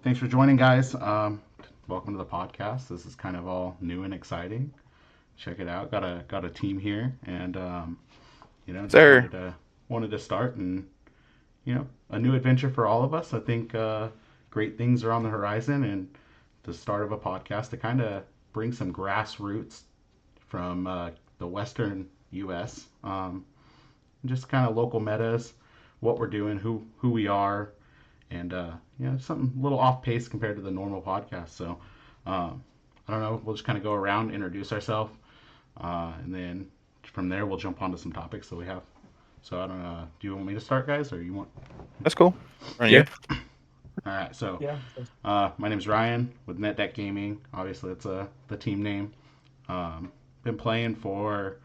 thanks for joining, guys. Welcome to the podcast. This is kind of all new and exciting. Check it out. Got a team here, and just Sir. wanted to start, and a new adventure for all of us. I think great things are on the horizon, and the start of a podcast to kind of bring some grassroots from the Western U.S. Just kind of local metas, what we're doing, who we are, and something a little off pace compared to the normal podcast. So I don't know. We'll just kind of go around, introduce ourselves, and then from there we'll jump onto some topics that we have. So I don't know. Do you want me to start, guys, or you want? That's cool. Run Yeah. you. All right. So Yeah. my name is Ryan with NetDeck Gaming. Obviously, it's the team name. Been playing for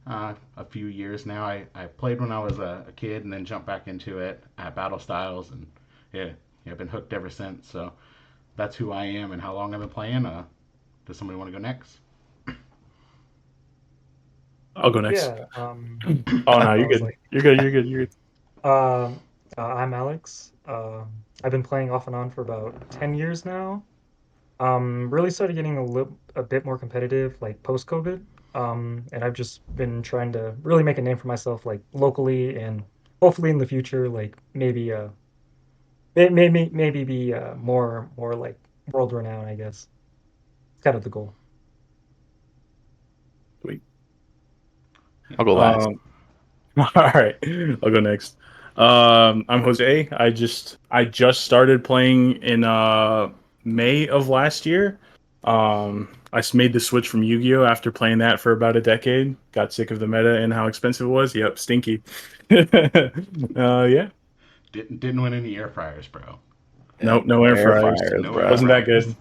a few years now. I played when I was a kid and then jumped back into it at Battle Styles, and yeah, I've been hooked ever since. So that's who I am and how long I've been playing. Does somebody want to go next? I'll go next. Yeah. Oh no, I you're was good. like, You're good. You're good. You're good. I'm Alex. I've been playing off and on for about 10 years now. Really started getting a bit more competitive like post-COVID. And I've just been trying to really make a name for myself like locally and hopefully in the future like maybe be more like world renowned, I guess. It's kind of the goal. Sweet. I'll go last. All right. I'll go next. I'm Jose. I just started playing in May of last year. Made the switch from Yu-Gi-Oh after playing that for about a decade. Got sick of the meta and how expensive it was. Yep, stinky. Yeah. Didn't win any air fryers, bro. Nope, no No air air fryers. fryers, No air bro. Wasn't that fryers.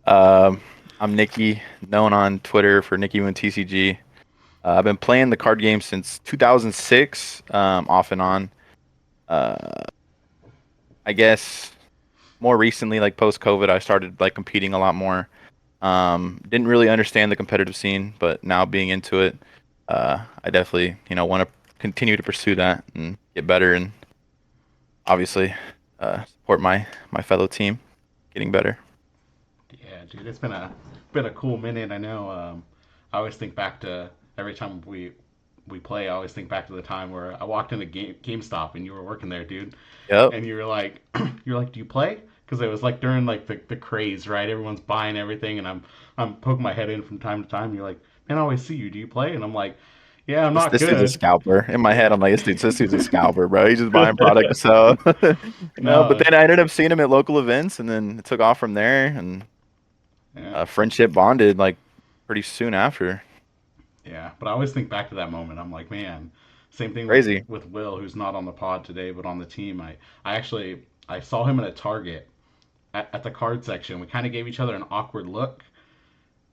good. I'm Nikki, known on Twitter for Nikki Moon TCG. I've been playing the card game since 2006, off and on. Uh, I guess more recently, like post COVID, I started like competing a lot more. Didn't really understand the competitive scene, but now being into it, I definitely want to continue to pursue that and get better, and obviously support my fellow team getting better. Yeah, dude, it's been a cool minute. I know. I always think back to every time we play. I always think back to the time where I walked in a GameStop and you were working there, dude, Yep. and you were like, do you play? Because it was like during like the craze, right? Everyone's buying everything, and I'm poking my head in from time to time. You're like, man, I always see you. Do you play? And I'm like, yeah, I'm not This dude's a good. scalper. In my head, Yeah. I'm like, this dude's a scalper, bro. He's just buying product to sell. But No. then I ended up seeing him at local events, and then it took off from there, and Yeah. friendship bonded like pretty soon after. Yeah, but I always think back to that moment. I'm like, man, same thing with Crazy. Will, who's not on the pod today, but on the team. I actually I saw him in a Target at the card section. We kind of gave each other an awkward look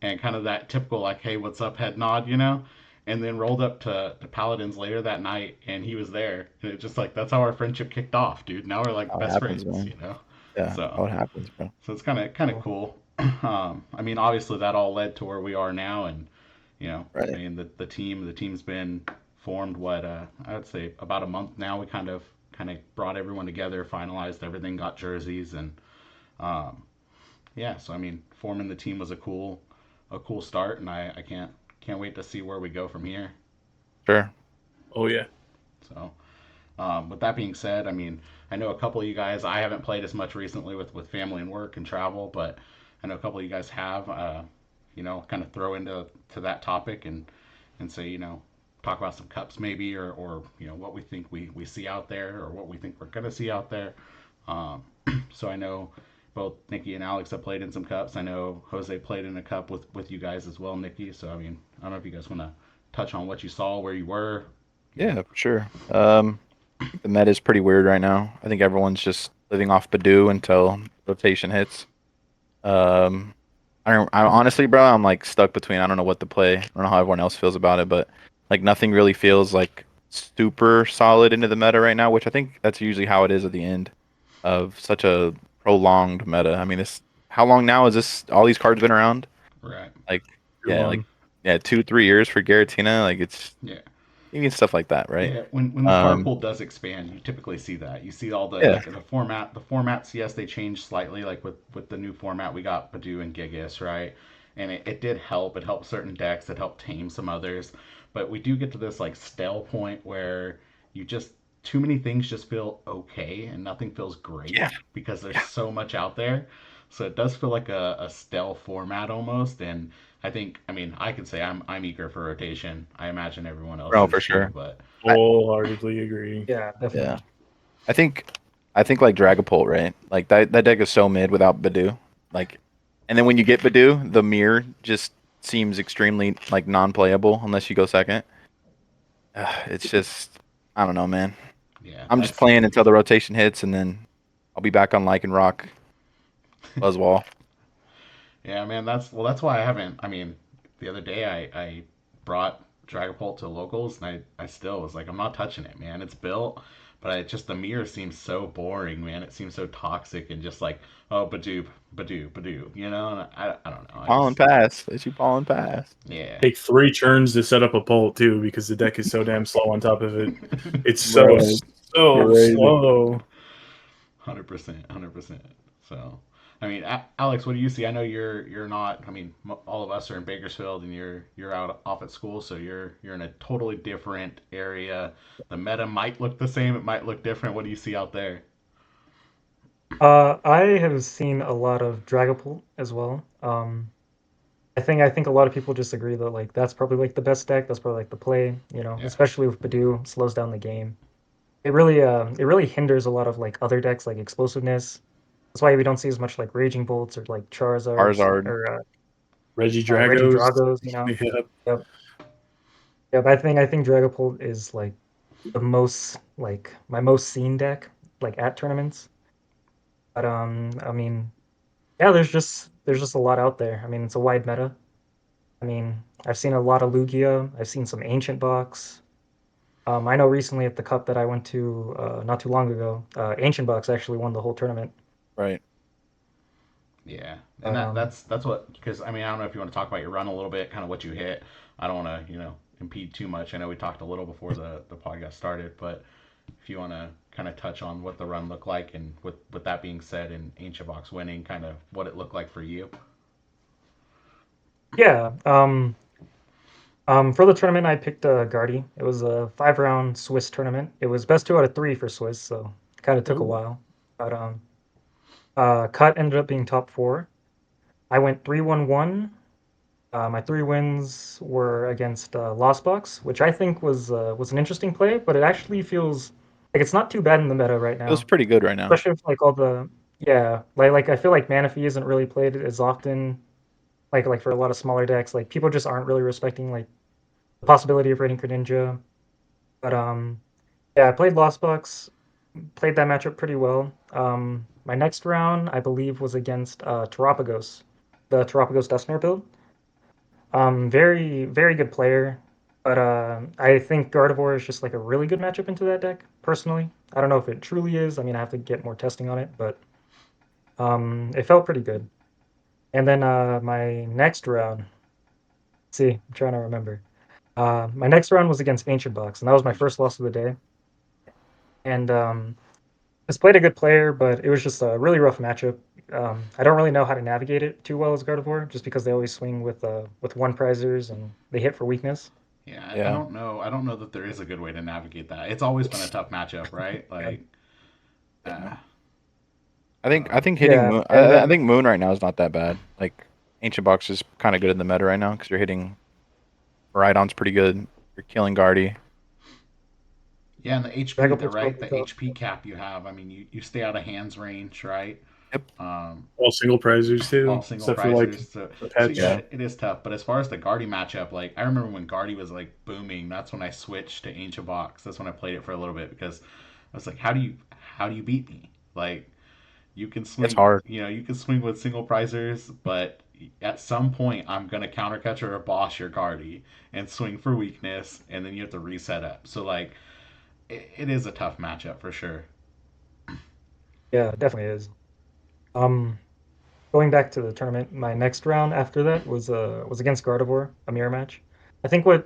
and kind of that typical like, hey, what's up, head nod, you know. And then rolled up to Paladins later that night, and he was there, and it just like that's how our friendship kicked off, dude. Now we're like How it best happens, friends, man. you know. Yeah, So how it happens, bro. so it's kind of Cool. cool. I mean, obviously that all led to where we are now, and I Right. mean the team's been formed. What I would say about a month now. We kind of brought everyone together, finalized everything, got jerseys, and um, yeah. So I mean, forming the team was a cool start, and I can't wait to see where we go from here. Sure. Oh yeah. So with that being said, I mean, I know a couple of you guys. I haven't played as much recently with family and work and travel, but I know a couple of you guys have. Kind of throw into that topic and say, talk about some cups maybe, or what we think we see out there, or what we think we're gonna see out there. Um, so I know both Nikki and Alex have played in some cups. I know Jose played in a cup with you guys as well, Nikki. So I mean, I don't know if you guys want to touch on what you saw, where you were. You know. Yeah, for sure. I think the meta is pretty weird right now. I think everyone's just living off Badoo until rotation hits. Um, I honestly, bro, I'm like stuck between. I don't know what to play. I don't know how everyone else feels about it, but like nothing really feels like super solid into the meta right now, which I think that's usually how it is at the end of such a prolonged meta. I mean, this how long now is this? All these cards been around? Right. Like, Too yeah, like long. yeah, 2, 3 years for Garatina. Like it's Yeah. Even stuff like that, right? Yeah, when the card Um, pool does expand, you typically see that. You see all the yeah, like the format. The formats, yes, they changed slightly. Like with the new format, we got Badu and Gigas, right? And it did help. It helped certain decks. It helped tame some others. But we do get to this like stale point where you just too many things just feel okay and nothing feels great yeah, because there's yeah. so much out there. So it does feel like a stale format almost. And I think, I mean, I could say I'm eager for rotation. I imagine everyone else No, is for too, sure. but I, Wholeheartedly agree. Yeah, yeah, definitely. I think like Dragapult, right? Like that deck is so mid without Badu. Like, and then when you get Badu, the mirror just seems extremely like non-playable unless you go second. It's just I don't know, man. yeah, I'm just that's playing until the rotation hits, and then I'll be back on Lycan Rock Buzzwall. yeah, man. That's why I haven't. I mean, the other day I brought Dragapult to locals, and I still was like, I'm not touching it, man. It's built, but just the mirror seems so boring, man. It seems so toxic and just like, oh, Badoo, Badoo, Badoo, you know. And I don't know. I Pollen just pass. Let you pollen pass. yeah. Take 3 turns to set up a pole too, because the deck is so damn slow on top of it. It's so Bro, so crazy. slow. 100%, 100%. So, I mean, Alex, what do you see? I know you're not. I mean, all of us are in Bakersfield, and you're out off at school, so you're in a totally different area. The meta might look the same. It might look different. What do you see out there? I have seen a lot of Dragapult as well. I think a lot of people just agree that like that's probably like the best deck. That's probably like the play, Yeah, especially with Badu, slows down the game. It really hinders a lot of like other decks like explosiveness. That's why we don't see as much like Raging Bolts or like Charizards Charizard. or Reggie Dragos. Regidragos, Yep. Yep. Yep. I think Dragapult is like the most like my most seen deck like at tournaments. But I mean, yeah, there's just a lot out there. I mean, it's a wide meta. I mean, I've seen a lot of Lugia. I've seen some Ancient Box. I know recently at the cup that I went to not too long ago, Ancient Box actually won the whole tournament. Right. yeah, and But that's what because I mean I don't know if you want to talk about your run a little bit, kind of what you hit. I don't want to impede too much. I know we talked a little before the podcast started, but if you want to kind of touch on what the run looked like, and with that being said, and Ancient Box winning, kind of what it looked like for you. yeah, for the tournament, I picked Guardy. It was a 5 round Swiss tournament. It was best 2 out of 3 for Swiss, so kind of took a Ooh. while. But cut ended up being top 4. I went 3-1-1. My 3 wins were against Lost Box, which I think was an interesting play, but it actually feels like it's not too bad in the meta right It was now, pretty good right now. especially with like all the yeah, like I feel like Manaphy isn't really played as often, like for a lot of smaller decks. Like people just aren't really respecting like the possibility of raiding Greninja. But yeah, I played Lost Box, played that matchup pretty well. My next round, I believe, was against Terapagos, the Terapagos Dusknoir build. Very, very good player, but I think Gardevoir is just like a really good matchup into that deck, personally. I don't know if it truly is. I mean, I have to get more testing on it, but it felt pretty good. And then my next round, see, I'm trying to remember. My next round was against Ancient Box, and that was my Ancient first Box. loss of the day. And just played a good player, but it was just a really rough matchup. I don't really know how to navigate it too well as Gardevoir, just because they always swing with one prizers and they hit for weakness. Yeah, I Yeah. don't know. I don't know that there is a good way to navigate that. It's always been a tough matchup, right? Yeah, Like, Yeah. uh, I think hitting yeah, Moon. and I then think Moon right now is not that bad. Like Ancient Box is kind of good in the meta right now because you're hitting Rhydon's pretty good. You're killing Guardy. yeah, and the HP, Dragapult's probably the top. HP cap you have. I mean, you stay out of hands range, right? Yep. Um, All single prizers all too, single except for like prizers. the So yeah, pets. Yeah. it is tough. But as far as the Guardy matchup, like I remember when Guardy was like booming, that's when I switched to Ancient Box. That's when I played it for a little bit because I was like, how do you beat me? Like you can It's swing, hard. you can swing with single prizers, but at some point I'm gonna counter catch or boss your Guardy and swing for weakness, and then you have to reset up. So like it is a tough matchup for sure. Yeah, it definitely is. Um, Going back to the tournament, my next round after that was against Gardevoir, a mirror match. I think what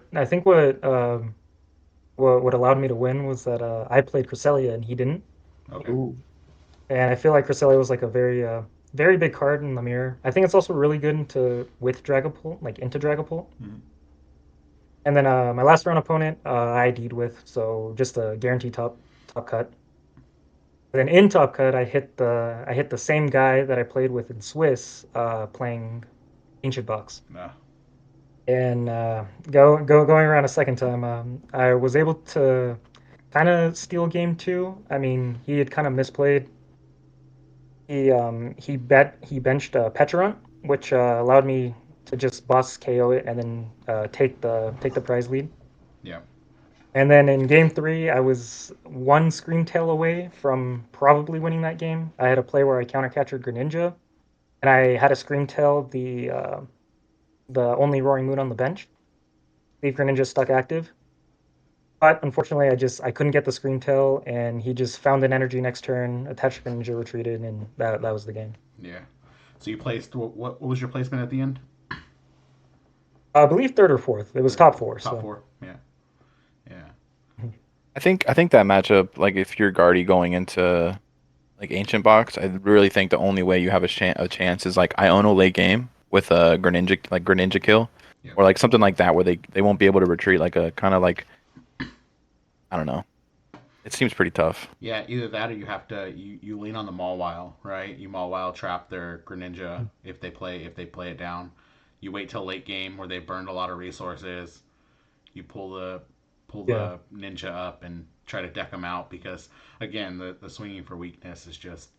what allowed me to win was that I played Cresselia and he didn't. Okay. Ooh. And I feel like Cresselia was like a very big card in the mirror. I think it's also really good with Dragapult, like into Dragapult. Mhm. And then my last round opponent, I ID'd with, so just a guaranteed top cut. And then in top cut, I hit the same guy that I played with in Swiss, playing Ancient Box. No. And going around a second time, I was able to kind of steal game two. I mean, he had kind of misplayed. He benched Pecharunt, which allowed me to just boss KO it and then take the prize lead. Yeah. And then in game three, I was one Scream Tail away from probably winning that game. I had a play where I counter captured Greninja, and I had a Scream Tail the only Roaring Moon on the bench. Leave Greninja stuck active. But unfortunately, I couldn't get the Scream Tail, and he just found an energy next turn, attached Greninja, retreated, and that was the game. Yeah. So you placed what was your placement at the end? I believe third or fourth. It was Third, top four. top So four. Yeah. Yeah. I think that matchup, like if you're Guardy going into like Ancient Box, I really think the only way you have a chance is like Iono late game with a Greninja kill, Yeah. or like something like that where they won't be able to retreat, like a kind of like, I don't know. It seems pretty tough. Yeah, either that or you have to you lean on the Mawile, right? You Mawile trap their Greninja if they play it down. You wait till late game where they've burned a lot of resources. You pull yeah, the ninja up and try to deck them out because again the swinging for weakness is just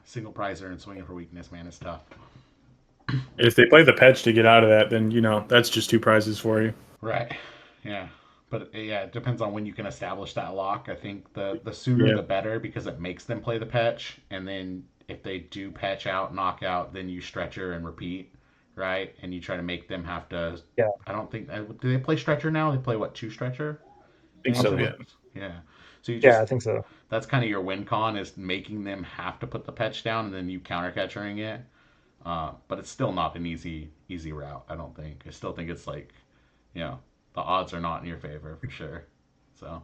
single prizer and swinging for weakness, man, is tough. If they play the Petch to get out of that, then that's just two prizes for you. Right. Yeah. But yeah, it depends on when you can establish that lock. I think the sooner Yeah. the better because it makes them play the patch, and then if they do patch out, knock out, then you stretcher and repeat, right? And you try to make them have to. yeah, I don't think do they play stretcher now? They play what, two stretcher? I think so. Ancient Yeah. ones? Yeah. So you yeah. just I think so. that's kind of your win con is making them have to put the patch down and then you counter catchering it. But it's still not an easy route. I don't think. I still think it's like you know, the odds are not in your favor for sure. So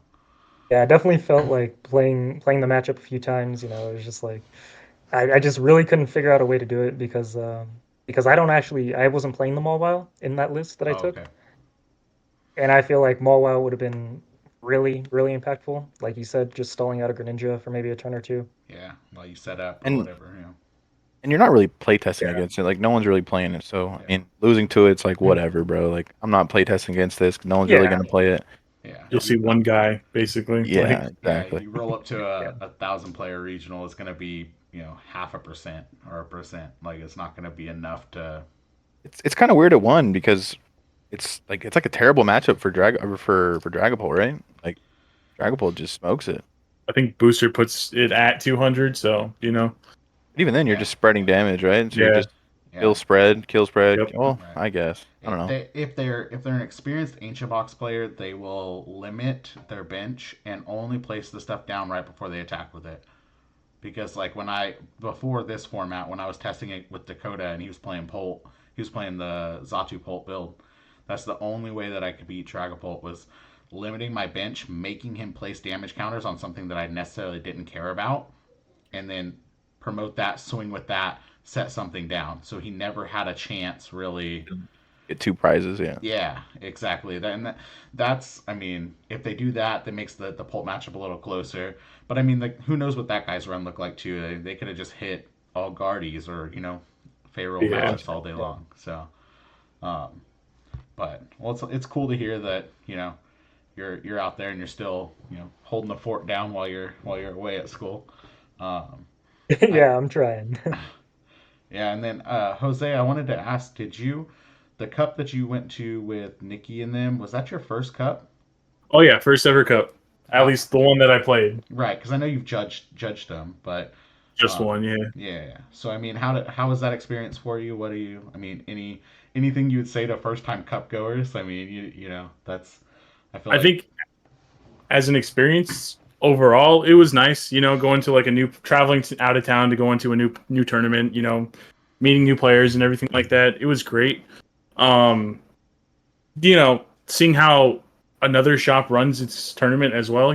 Yeah, I definitely felt like playing the matchup a few times. It was just like I just really couldn't figure out a way to do it because I wasn't playing the Mawile in that list that I oh, took, okay. and I feel like Mawile would have been really impactful. Like you said, just stalling out a Greninja for maybe a turn or two. Yeah, while you set up or And whatever. and you're not really playtesting Yeah. against it. Like no one's really playing it. So I Yeah. mean, losing to it's like Mhm. whatever, bro. Like I'm not playtesting against this. No one's really Yeah, gonna play it. Yeah. You'll see one guy basically. Like, Yeah, Yeah, exactly. you roll up to yeah, a 1,000 player regional, it's gonna be, 0.5% or 1%. Like it's not gonna be enough to It's kind of weird it won because it's like a terrible matchup for for Dragapult, right? Like Dragapult just smokes it. I think Booster puts it at 200. So But even then, you're yeah. just spreading damage, right? So you're yeah. just Yeah. kill spread. Yep. Well, Right. I guess I don't know. If they're an experienced ancient box player, they will limit their bench and only place the stuff down right before they attack with it. Because like when I before this format, when I was testing it with Dakota and he was playing Polt, he was playing the Zatu Polt build. That's the only way that I could beat Dragapult was limiting my bench, making him place damage counters on something that I necessarily didn't care about, and then promote that, swing with that, set something down. So he never had a chance really. Get two prizes, yeah. Yeah, exactly. That's I mean, if they do that, that makes the Polt matchup a little closer. But I mean, like, who knows what that guy's run looked like too? They could have just hit all guardies or Pharaoh Yeah. matchups all day yeah. long. So, um, but well, it's cool to hear that you're out there and you're still holding the fort down while you're away at school. Um, I Yeah, I'm trying. Yeah, and then Jose, I wanted to ask, did you the cup that you went to with Nikki and them, was that your first cup? Oh yeah, first ever cup. At How least the one that I played. right? Because I know you've judged them, but Just um, one. Yeah. yeah. So I mean, how was that experience for you? What do you? I mean, anything you would say to first time cup goers? I mean, that's I feel I like think as an experience overall, it was nice. Going to like a new traveling out of town to go into a new tournament. Meeting new players and everything like that. It was great. Seeing how another shop runs its tournament as well,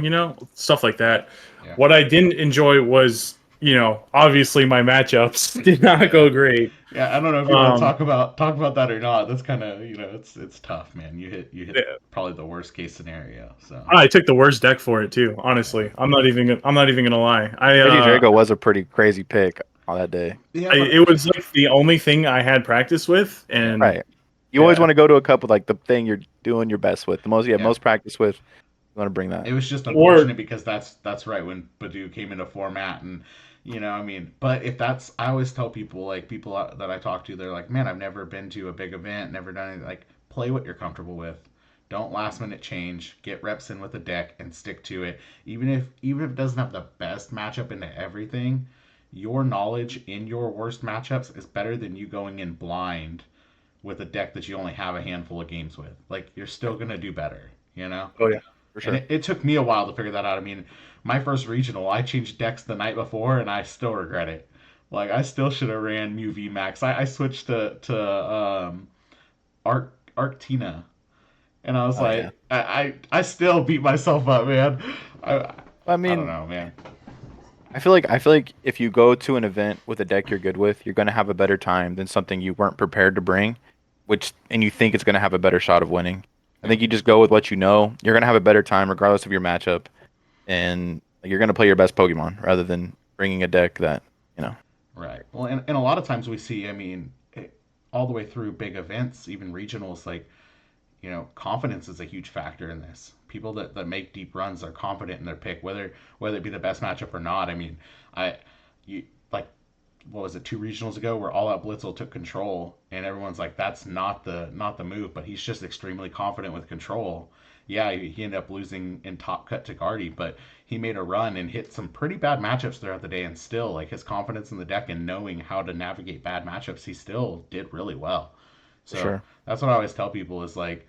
stuff like that. Yeah. What I didn't enjoy was, obviously my matchups did not go great. Yeah, I don't know if you want to talk about that or not. That's kind of, it's tough, man. You hit Yeah, probably the worst case scenario. So I took the worst deck for it too. yeah, Honestly, I'm not even gonna lie. Reggie Drago was a pretty crazy pick on that day. yeah, but It was like the only thing I had practice with, yeah, and Right. You always yeah, want to go to a cup with like the thing you're doing your best with. The most you have yeah. most practice with. You want to bring that. It was just or unfortunate because that's right when Badu came into format, and I mean, but if that's, I always tell people, like, people that I talk to, they're like, man, I've never been to a big event, never done anything. Like, play what you're comfortable with. Don't last minute change. Get reps in with the deck and stick to it. Even if it doesn't have the best matchup into everything, your knowledge in your worst matchups is better than you going in blind with a deck that you only have a handful of games with. Like, you're still gonna do better, you know? oh yeah, For And sure. it took me a while to figure that out. I mean, my first regional, I changed decks the night before, and I still regret it. Like, I still should have ran Mu V Max. I switched to Arctina, and I was Oh yeah. like, I still beat myself up, man. I I I don't mean, know, man. I feel like if you go to an event with a deck you're good with, you're gonna have a better time than something you weren't prepared to bring, and you think it's gonna have a better shot of winning. I Yeah, think you just go with what you know. You're gonna have a better time regardless of your matchup, and like, you're gonna play your best Pokemon rather than bringing a deck that you know. right. Well, and a lot of times we see, I mean, all the way through big events, even regionals, like, confidence is a huge factor in this. People that make deep runs are confident in their pick, whether it be the best matchup or not. I mean, I you like, what was it, 2 regionals ago, where All Out Blitzel took control, and everyone's like, that's not the move, but he's just extremely confident with control. Yeah, he ended up losing in top cut to Guardy, but he made a run and hit some pretty bad matchups throughout the day, and still, like, his confidence in the deck and knowing how to navigate bad matchups, he still did really well. For So sure. that's what I always tell people is like,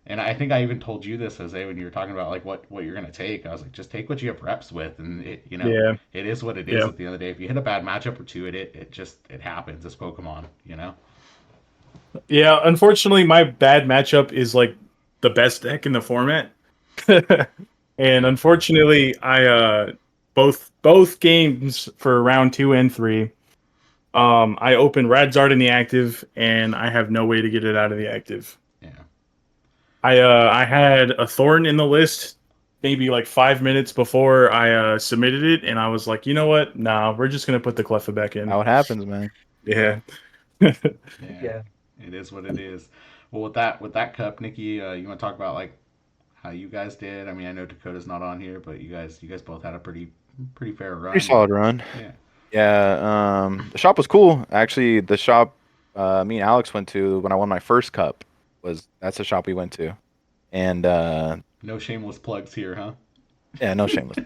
and I think I even told you this, Jose, when you were talking about like what you're gonna take. I was like, just take what you have reps with, and yeah, it is what it is. yeah, At the end of the day, if you hit a bad matchup or two, it happens. It's Pokemon, yeah. Unfortunately, my bad matchup is like the best deck in the format, and unfortunately, I both games for round 2 and 3. I opened Radzard in the active, and I have no way to get it out of the active. Yeah. I had a thorn in the list maybe like 5 minutes before I submitted it, and I was like, you know what? Nah, we're just gonna put the Cleffa back in. How it happens, man. Yeah. Yeah, Yeah. it is what it is. Well, with that cup, Nikki, you want to talk about like how you guys did? I mean, I know Dakota's not on here, but you guys both had a pretty fair Pretty run, and solid run. yeah, Yeah. The shop was cool. Actually, the shop me and Alex went to when I won my first cup that's the shop we went to. And no shameless plugs here, huh? yeah, no shameless.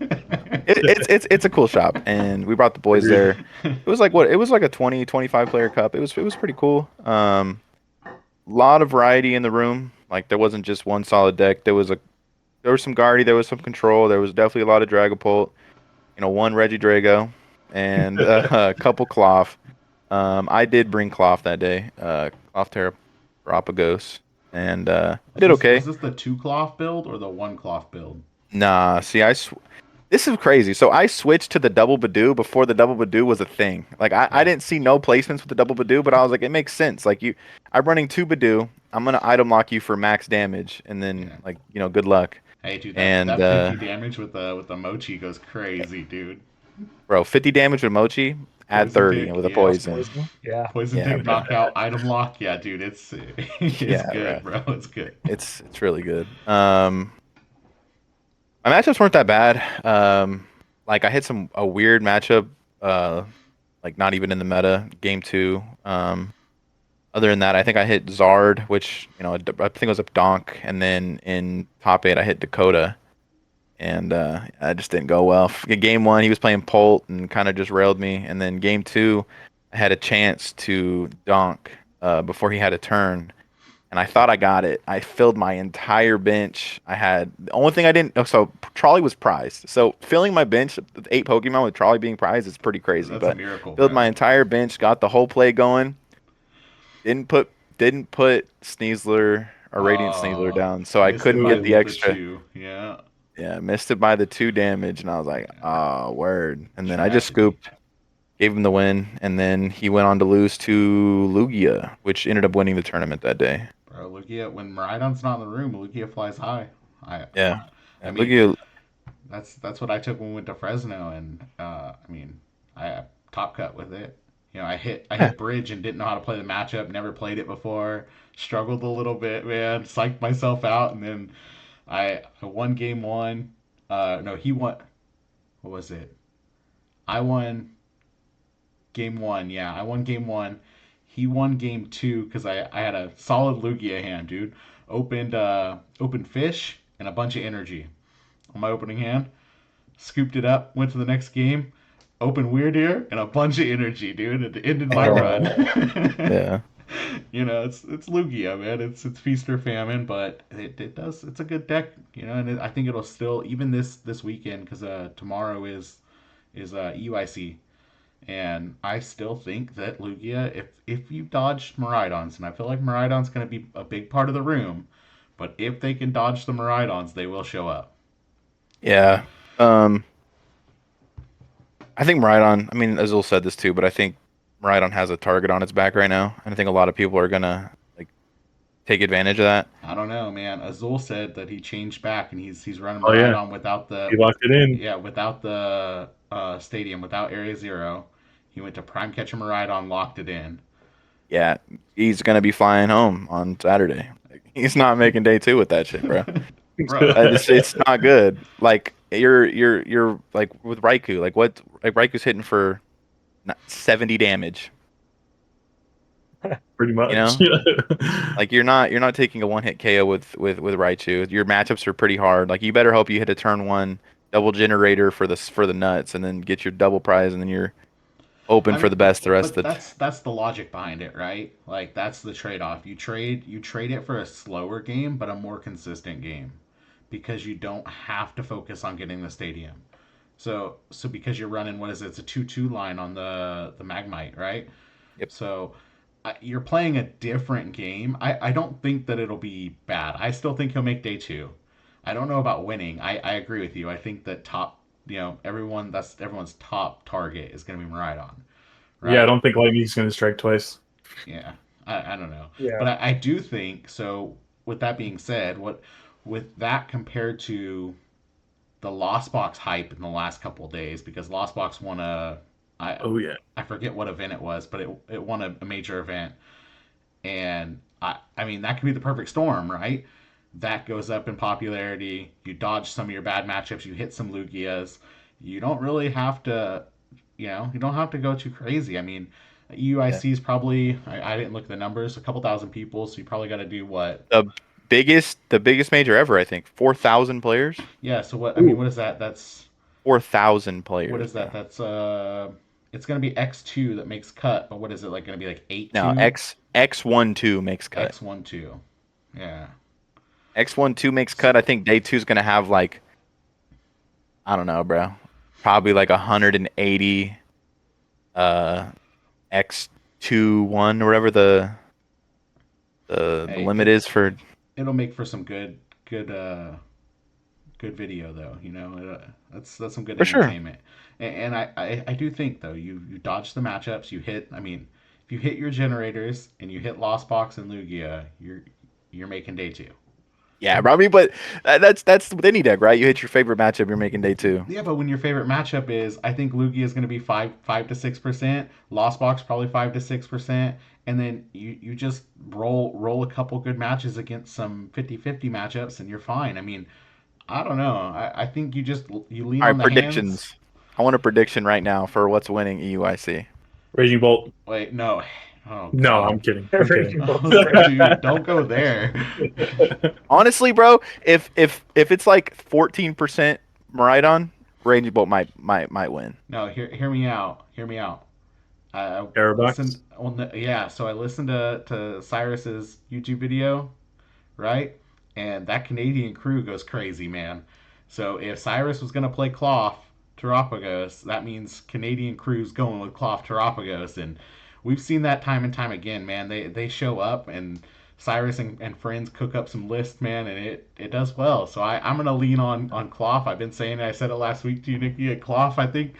It's a cool shop, and we brought the boys Agreed. there. It was like what? It was like a 20-25 player cup. It was pretty cool. Lot of variety in the room. Like, there wasn't just one solid deck. There was some Guardy, there was some Control, there was definitely a lot of Dragapult. One Reggie Drago, and a couple Cloth. I did bring Cloth that day. Cloth Terrapagos, and I Was did this was okay. this the two cloth build or the one cloth build? Nah, see, this is crazy. So I switched to the double Badoo before the double Badoo was a thing. Like, I Yeah, didn't see no placements with the double Badoo, but I was like, it makes sense. Like, I'm running two Badoo. I'm gonna item lock you for max damage, and then, yeah. like, good luck. Hey, dude, that And that 50 damage with the mochi goes crazy, dude. bro, 50 damage with Mochi, add Poison 30 tick, with a yeah. Plus poison. poison. Yeah. Poison Yeah, tick bro. knockout item lock, yeah, dude. It's Yeah, bro. good, bro. It's good. It's really good. My matchups weren't that bad. Like, I hit a weird matchup, uh, like, not even in the meta, game two. Other than that, I think I hit Zard, which, I think it was a Donk, and then in top eight I hit Dakota, and I just didn't go well. Game one, he was playing Polt and kind of just railed me, and then game two, I had a chance to Donk before he had a turn, and I thought I got it. I filled my entire bench. The only thing I didn't. Oh, so Trolley was prized. So filling my bench with 8 Pokemon with Trolley being prized is pretty crazy. That's a But miracle, filled bro. my entire bench, got the whole play going. Didn't put Sneasler our Radiant Sneasler Oh, down, so I missed it couldn't by get the the extra. two. Yeah, Yeah, missed it by the 2 damage, and I was like, yeah. oh, word. And then I just Tragedy. scooped, gave him the win, and then he went on to lose to Lugia, which ended up winning the tournament that day. Bro, Lugia, when Maridon's not in the room, Lugia flies high. I, Yeah, I yeah, mean, Lugia. that's what I took when we went to Fresno, and I mean, I top cut with it. I Yeah, hit bridge and didn't know how to play the matchup. Never played it before. Struggled a little bit, man. Psyched myself out, and then I won game one. No, he won. What was it? I won game one. Yeah, I won game one. He won game two because I had a solid Lugia hand, dude. Opened fish and a bunch of energy on my opening hand. Scooped it up, went to the next game, opened Weird Ear, and a bunch of energy, dude. It ended my run. Oh, yeah, It's Lugia, man. It's feast or famine, but it does. It's a good deck, and I think it'll still even this weekend because tomorrow is EUIC, and I still think that Lugia, if you dodged Miraidons, and I feel like Miraidon's going to be a big part of the room, but if they can dodge the Miraidons, they will show up. yeah. Um, I think Maridon. I mean, Azul said this too, but I think Maridon has a target on its back right now, and I think a lot of people are gonna like take advantage of that. I don't know, man. Azul said that he changed back and he's running oh yeah, Maridon without he locked it in. yeah, without the stadium, without Area Zero. He went to Prime Catcher Maridon, locked it in. Yeah, he's gonna be flying home on Saturday. Like, he's not making day two with that shit, bro. Bro. It's not good. Like you're like with Raikou. Like what? Like Raiku's hitting for 70 damage. Pretty You much. know, like you're not taking a one hit KO with Raichu. Your matchups are pretty hard. Like you better hope you hit a turn one double generator for the nuts, and then get your double prize, and then you're hoping I for mean, the best the rest but of the. that's the logic behind it, right? Like that's the trade-off. You trade it for a slower game, but a more consistent game, because you don't have to focus on getting the stadium. So because you're running, what is it? It's a 2-2 line on the Magmite, right? Yep. So you're playing a different game. I don't think that it'll be bad. I still think he'll make day two. I don't know about winning. I agree with you. I think that everyone's top target is going to be Maridon, Yeah, I right? don't think Lightning's gonna strike twice. Yeah, I don't know, Yeah. but I do think so. With that being said, with that compared to the Lost Box hype in the last couple of days, because Lost Box won I Oh yeah. I forget what event it was, but it won a major event, and I mean that could be the perfect storm, right? That goes up in popularity. You dodge some of your bad matchups. You hit some Lugias. You don't really have to, you don't have to go too crazy. I mean, Yeah. UIC is probably I didn't look at the numbers, a couple thousand people, so you probably got to do what? The biggest major ever, I think. 4,000 players. Yeah. So what? I mean, Ooh. what is that? That's 4,000 what players, is that? bro. That's it's gonna be X2 that makes cut, but what is it like? Gonna be like eight Now two, X12 makes cut. X12. Yeah. X12 makes cut. I So think day two is gonna have like, I don't know, bro. Probably like 180 uh X21 or whatever the hey, limit is for. it'll make for some good video though. That's some good For sure. entertainment. And I do think though you dodge the matchups. You hit. I mean, if you hit your generators and you hit Lost Box and Lugia, you're making day two. Yeah, bro. I mean, but that's with any deck, right? You hit your favorite matchup, you're making day two. Yeah, but when your favorite matchup is, I think Lugia is going to be 5 to 6%. Lost Box probably 5 to 6%, and then you just roll a couple good matches against some 50-50 matchups, and you're fine. I mean, I don't know. I think you lean All on right, the hands. predictions. I want a prediction right now for what's winning EUIC. Raging Bolt. Wait, no. Oh No, I'm God. kidding. I'm kidding. Raging I Bolt's was like, great. dude, don't go there. Honestly, bro, if it's like 14% Maridon, Raging Bolt might win. No, hear me out. Hear me out. I listened. Aerobox. Well, yeah, so I listened to Cyrus's YouTube video, right? And that Canadian crew goes crazy, man. So if Cyrus was gonna play Cloth Terapagos, that means Canadian crew's going with Cloth Terapagos, and we've seen that time and time again, man. They show up, and Cyrus and friends cook up some lists, man, and it does well. So I'm gonna lean on Cloth. I've been saying it. I said it last week to you, Nikki. At Cloth, I think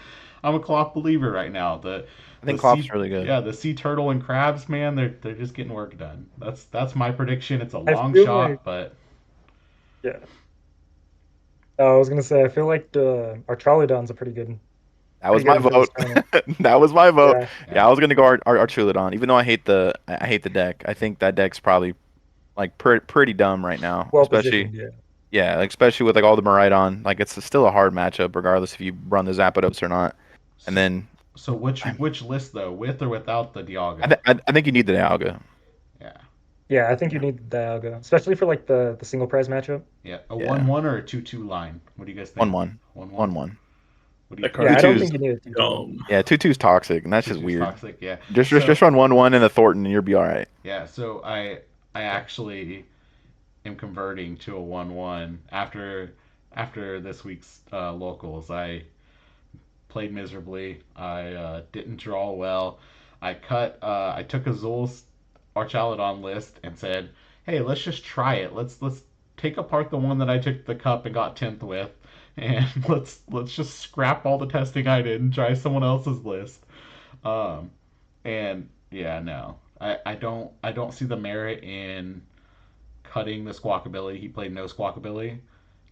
I'm a Cloth believer right now. I The think Klopp's sea really good. yeah, the sea turtle and crabs, man, they're just getting work done. That's my prediction. It's a I long feel like, shot, but yeah. I was gonna say I feel like the our Trollodon's a That pretty was good my in for this vote. tournament. That was my vote. Yeah, Yeah, yeah. I was gonna go our Archulidon, even though I hate the deck. I think that deck's probably like pretty dumb right now, well especially positioned. Yeah. yeah, like especially with like all the Maridon. Like it's still a hard matchup regardless if you run the Zapdos or not. And So, then so I which list though, with or without the Dialga? I think you need the Dialga. Yeah. Yeah, I think you Yeah, need Dialga, especially for like the single prize matchup. Yeah. A yeah, 1-1 or a 2-2 line? What do you guys one think? one, 1-1? one one. What do you That think? Yeah, card I Two don't is think twos. you need a 2-2. dumb. Yeah, two two's toxic, and that's just 2-2's weird. toxic, yeah. Just So run 1-1 in the Thornton, and you'll be all right. yeah, so I actually am converting to a 1-1 after this week's locals. I played miserably. I didn't draw well. I took Azul's Archaludon list and said, "Hey, let's just try it. Let's take apart the one that I took the cup and got 10th with, and let's just scrap all the testing I did and try someone else's list." Um, and yeah, no, I don't see the merit in cutting the squawkability. He played no squawkability.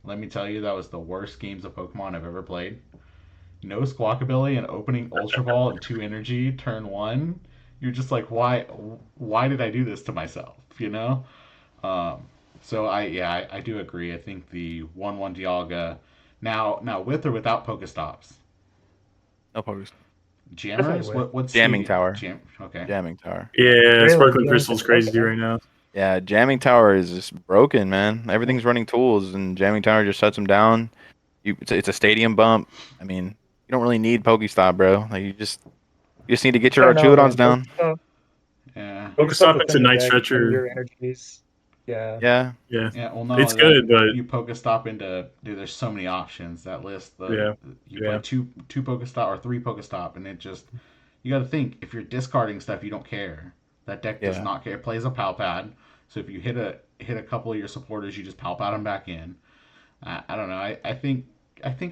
Let me tell you, that was the worst games of Pokemon I've ever played. No squawkability and opening Ultra Ball and 2 energy turn one. You're just like, why did I do this to myself? You know. Um, so I do agree. I think the 1-1 Dialga now with or without Pokestops. No pokers. Definitely Jammers? with. What Jamming stadium? tower. Jam. Okay. Jamming tower. Yeah, Really, Sparkling you don't Crystal's even like crazy that? right now. Yeah, jamming tower is just broken, man. Well, Everything's running tools, and jamming tower just shuts them down. It's a stadium bump. I mean, you don't really need Pokestop, bro. Like you just need to get I your don't know, Archulidons man. down. yeah. Pokestop's Pokestop a into thin the Night deck, and Stretcher. your energies. Yeah. Yeah, Yeah, Yeah, well, not it's only that, good, but you Pokestop into dude. There's so many options. That list, yeah, you play yeah, two Pokestop or three Pokestop, and it just you got to think if you're discarding stuff, you don't care. That deck does yeah, not care. It plays a Palpad, so if you hit a couple of your supporters, you just Palpad them back in. I don't know. I think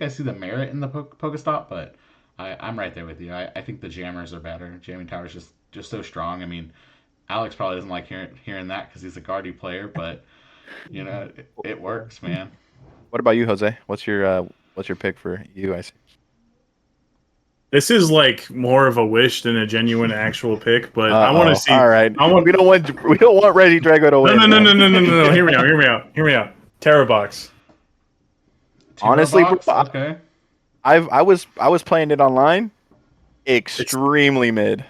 I see the merit in the Pokestop, but I'm right there with you. I think the jammers are better. Jamming Tower's just so strong. I mean, Alex probably doesn't like hearing that because he's a Guardy player, but it Yeah. works, man. What about you, Jose? What's your pick for EUIC? this is like more of a wish than a genuine actual pick. But I want to Uh-oh. see. All right. I want We don't want Reggie Drago to no, win, no, no, no, man. no, no, no, no. Hear me out. Hear me out. Hear me out. Terrabox. Terror Honestly, bro, box, okay. I was playing it online. It's Extremely mid.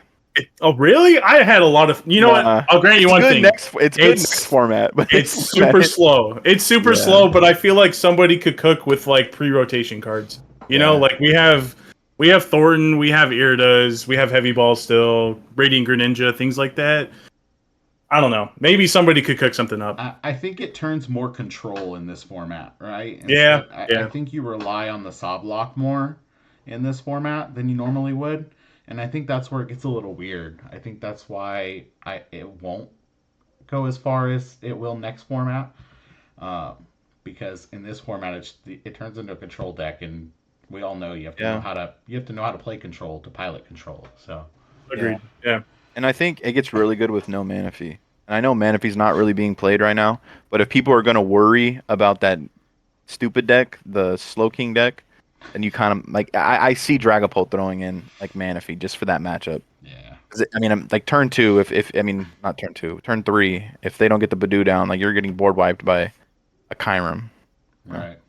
oh really? I had a lot of. You know what? Nah, I'll grant you it's one good thing. next. It's good next It's format, but it's this format, super slow. It's super yeah, slow, but I feel like somebody could cook with like pre-rotation cards. You know, yeah, like we have Thornton, we have Iridas, we have Heavy Ball still, Radiant Greninja, things like that. I don't know. Maybe somebody could cook something up. I think it turns more control in this format, right? Yeah, Instead, I yeah, think you rely on the sob block more in this format than you normally would, and I think that's where it gets a little weird. I think that's why it won't go as far as it will next format, um, because in this format it turns into a control deck, and we all know yeah, you have to know how to play control to pilot control. So yeah. agreed. Yeah, And I think it gets really good with no Manaphy. And I know Manaphy's not really being played right now, but if people are gonna worry about that stupid deck, the Slow King deck, then you kind of like I see Dragapult throwing in like Manaphy just for that matchup. yeah, 'Cause I mean, like turn two, if I mean not turn two, turn three, if they don't get the Badoo down, like you're getting board wiped by a Kyurem. all Uh, right.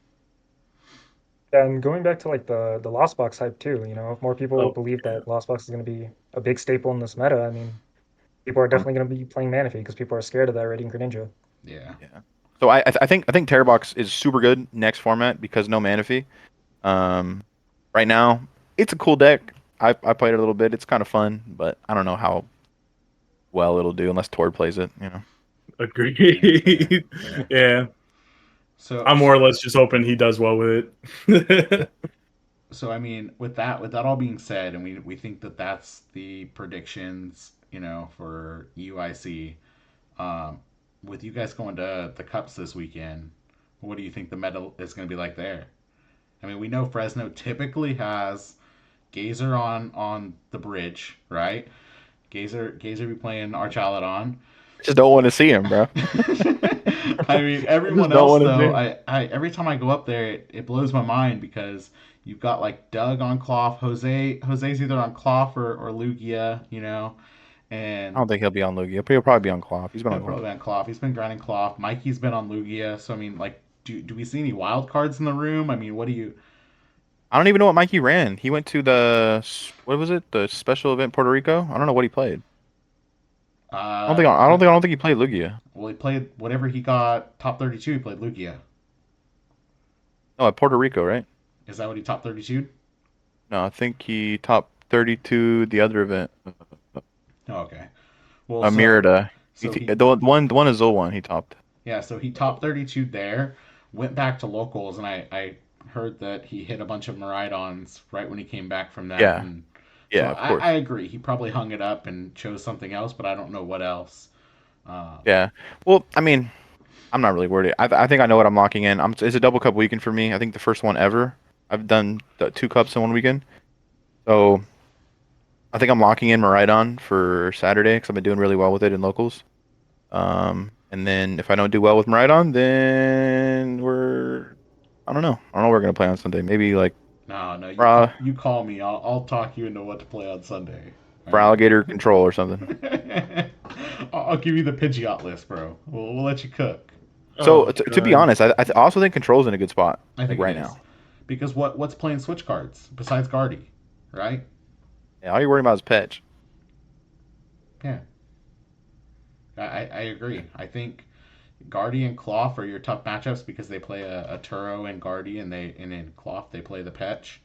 And going back to like the Lost Box hype too, if more people oh believe yeah, that Lost Box is going to be a big staple in this meta, I mean, people are um, definitely going to be playing Manaphy because people are scared of that Radiant Greninja. Yeah. yeah. So I think Terrorbox is super good next format because no Manaphy. Um, right now it's a cool deck. I played it a little bit. It's kind of fun, but I don't know how well it'll do unless Tord plays it. You know. Yeah, fair, agreed. fair. Yeah, So, I'm more or less just hoping he does well with it. so I mean, with that all being said, and we think that that's the predictions, for UIC. Um, with you guys going to the Cups this weekend, what do you think the meta is going to be like there? I mean, we know Fresno typically has Gazer on the bridge, right? Gazer be playing Archaladon. I just don't want to see him, bro. I mean, I just everyone don't else want to see though, him. I every time I go up there, it blows my mind because you've got like Doug on Cloth, Jose's either on Cloth or Lugia, I and don't think he'll be on Lugia. He'll probably be on Cloth. He's been he'll on Cloth. probably be on Cloth. He's been grinding Cloth. Mikey's been on Lugia, so I mean, like, do we see any wild cards in the room? I mean, what do you? I don't even know what Mikey ran. He went to what was it? The special event Puerto Rico. I don't know what he played. I don't think he played Lugia. Well, he played whatever he got top 32. He played Lugia. No, at Puerto Rico, right? Is that what he top 32? No, I think he top 32 the other event. Oh, okay. Well, Merida. so he The one Azul one he topped. yeah, so he top 32 there. Went back to locals, and I heard that he hit a bunch of Maridons right when he came back from that. Yeah. And so Yeah, of course. I agree. He probably hung it up and chose something else, but I don't know what else. Uh, Yeah. Well, I mean, I'm not really worried. I think I know what I'm locking in. It's a double cup weekend for me. I think the first one ever. I've done the 2 cups in one weekend. So I think I'm locking in Maridon for Saturday because I've been doing really well with it in locals. And then if I don't do well with Maridon, then I don't know. I don't know what we're gonna play on Sunday. Maybe like no, for, you call me. I'll talk you into what to play on Sunday. All for right. alligator control or something. I'll give you the Pidgeot list, bro. We'll let you cook. So Oh to be god. honest, I also think control's in a good spot I like think it right is now. because what's playing switch cards besides Guardy, right? Yeah, all you're worrying about is Petch. Yeah, I agree. I think Guardy and Cloth are your tough matchups because they play a Turo and Guardy, and in Cloth they play the Petch,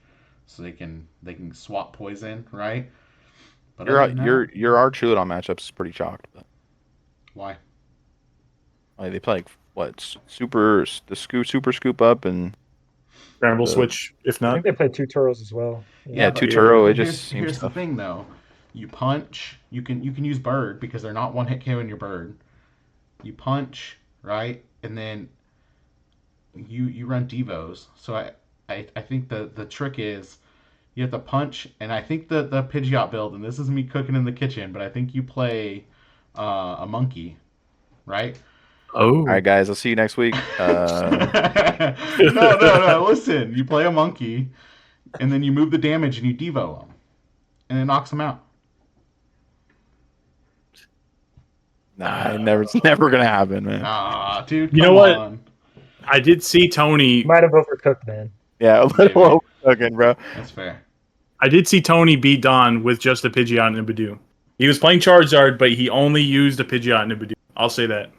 so they can swap poison, right? But other than that, Your Archulidon matchup's pretty chalked. But why? like, they play like what super the super scoop up and Scramble the switch, if I not. think they played two Turos as well. Yeah, yeah Yeah. two but Yeah. Turo. It just seems here's the tough. thing though. You punch. You can use bird because they're not one hit KO in your bird. You punch, right, and then you run devos. So I think the trick is you have to punch, and I think the Pidgeot build, and this is me cooking in the kitchen, but I think you play a monkey, right? All Oh. right, guys. I'll see you next week. No. Listen, you play a monkey, and then you move the damage and you devo them, and it knocks them out. Nah, it's never gonna happen, man. Ah, dude, You come know what? on. I did see Tony. Might have overcooked, man. Yeah, a Maybe. little overcooking, bro. That's fair. I did see Tony beat Don with just a Pidgeot and a Badoo. He was playing Charizard, but he only used a Pidgeot and a Badoo. I'll say that.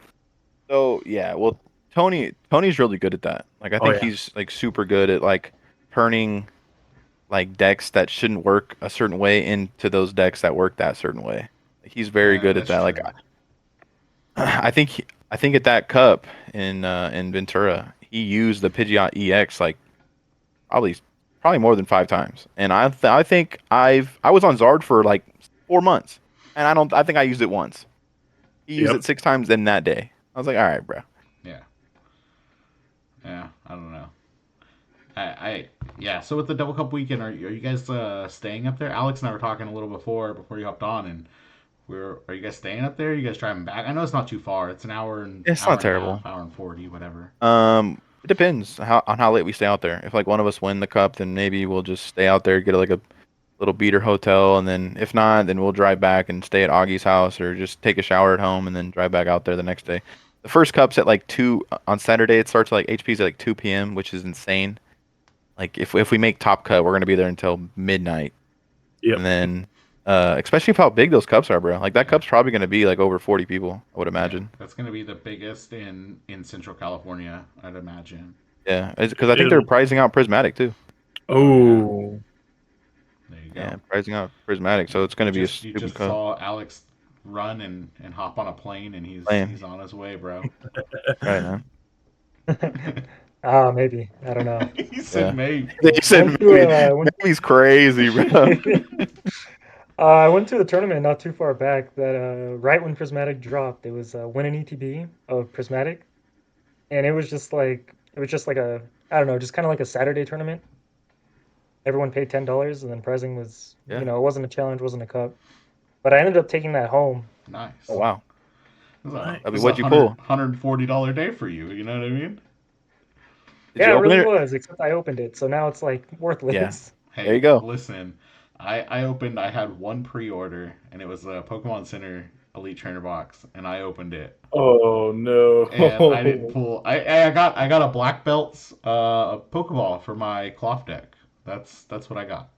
So yeah, well, Tony's really good at that. Like I Oh, think yeah. he's like super good at like turning like decks that shouldn't work a certain way into those decks that work that certain way. He's very Yeah, good at that's that. Like true. I think at that cup in Ventura, he used the Pidgeot EX like probably probably more than 5 times. And I think I was on Zard for like 4 months, and I think I used it once. He used Yep. it 6 times in that day. I was like, all right, bro. Yeah. Yeah, I don't know. Yeah. So with the double cup weekend, are you guys staying up there? Alex and I were talking a little before you hopped on, and are you guys staying up there? Are you guys driving back? I know it's not too far. It's an It's hour not and a terrible. half, hour and 40, whatever. It depends on how late we stay out there. If like one of us win the cup, then maybe we'll just stay out there, get like a little beater hotel, and then if not, then we'll drive back and stay at Augie's house or just take a shower at home and then drive back out there the next day. The first cup's at like 2 on Saturday. It starts at like HP's at like 2 p.m., which is insane. Like if we make top cut, we're gonna be there until midnight. Yep. And then especially for how big those cups are, bro. Like that cup's probably gonna be like over 40 people, I would Yeah, imagine. that's gonna be the biggest in Central California, I'd imagine. Yeah, because I think they're pricing out Prismatic too. Oh. There you Yeah, go. pricing out Prismatic, so it's gonna be a You stupid just cup. saw Alex run and hop on a plane, and Playing. he's on his way, bro. Right, man. Maybe. I don't know. He said Yeah. maybe. They said Once maybe. you, Maybe's crazy, bro. I went to a tournament not too far back that right when Prismatic dropped, it was win an ETB of Prismatic, and it was just like a I don't know, just kind of like a Saturday tournament. Everyone paid $10, and then prizing was Yeah. it wasn't a challenge, wasn't a cup, but I ended up taking that home. Oh Nice. wow. Nice. I This mean, is a what'd you pull? $140 day for you. You know what I mean? Did Yeah, you it open really it? was, except I opened it, so now it's like Yeah. worthless. There you Hey, go. listen, I had one pre-order and it was a Pokemon Center Elite Trainer box, and I opened it Oh and I didn't no. pull. I got a black belt's Pokeball for my cloth deck. That's what I got.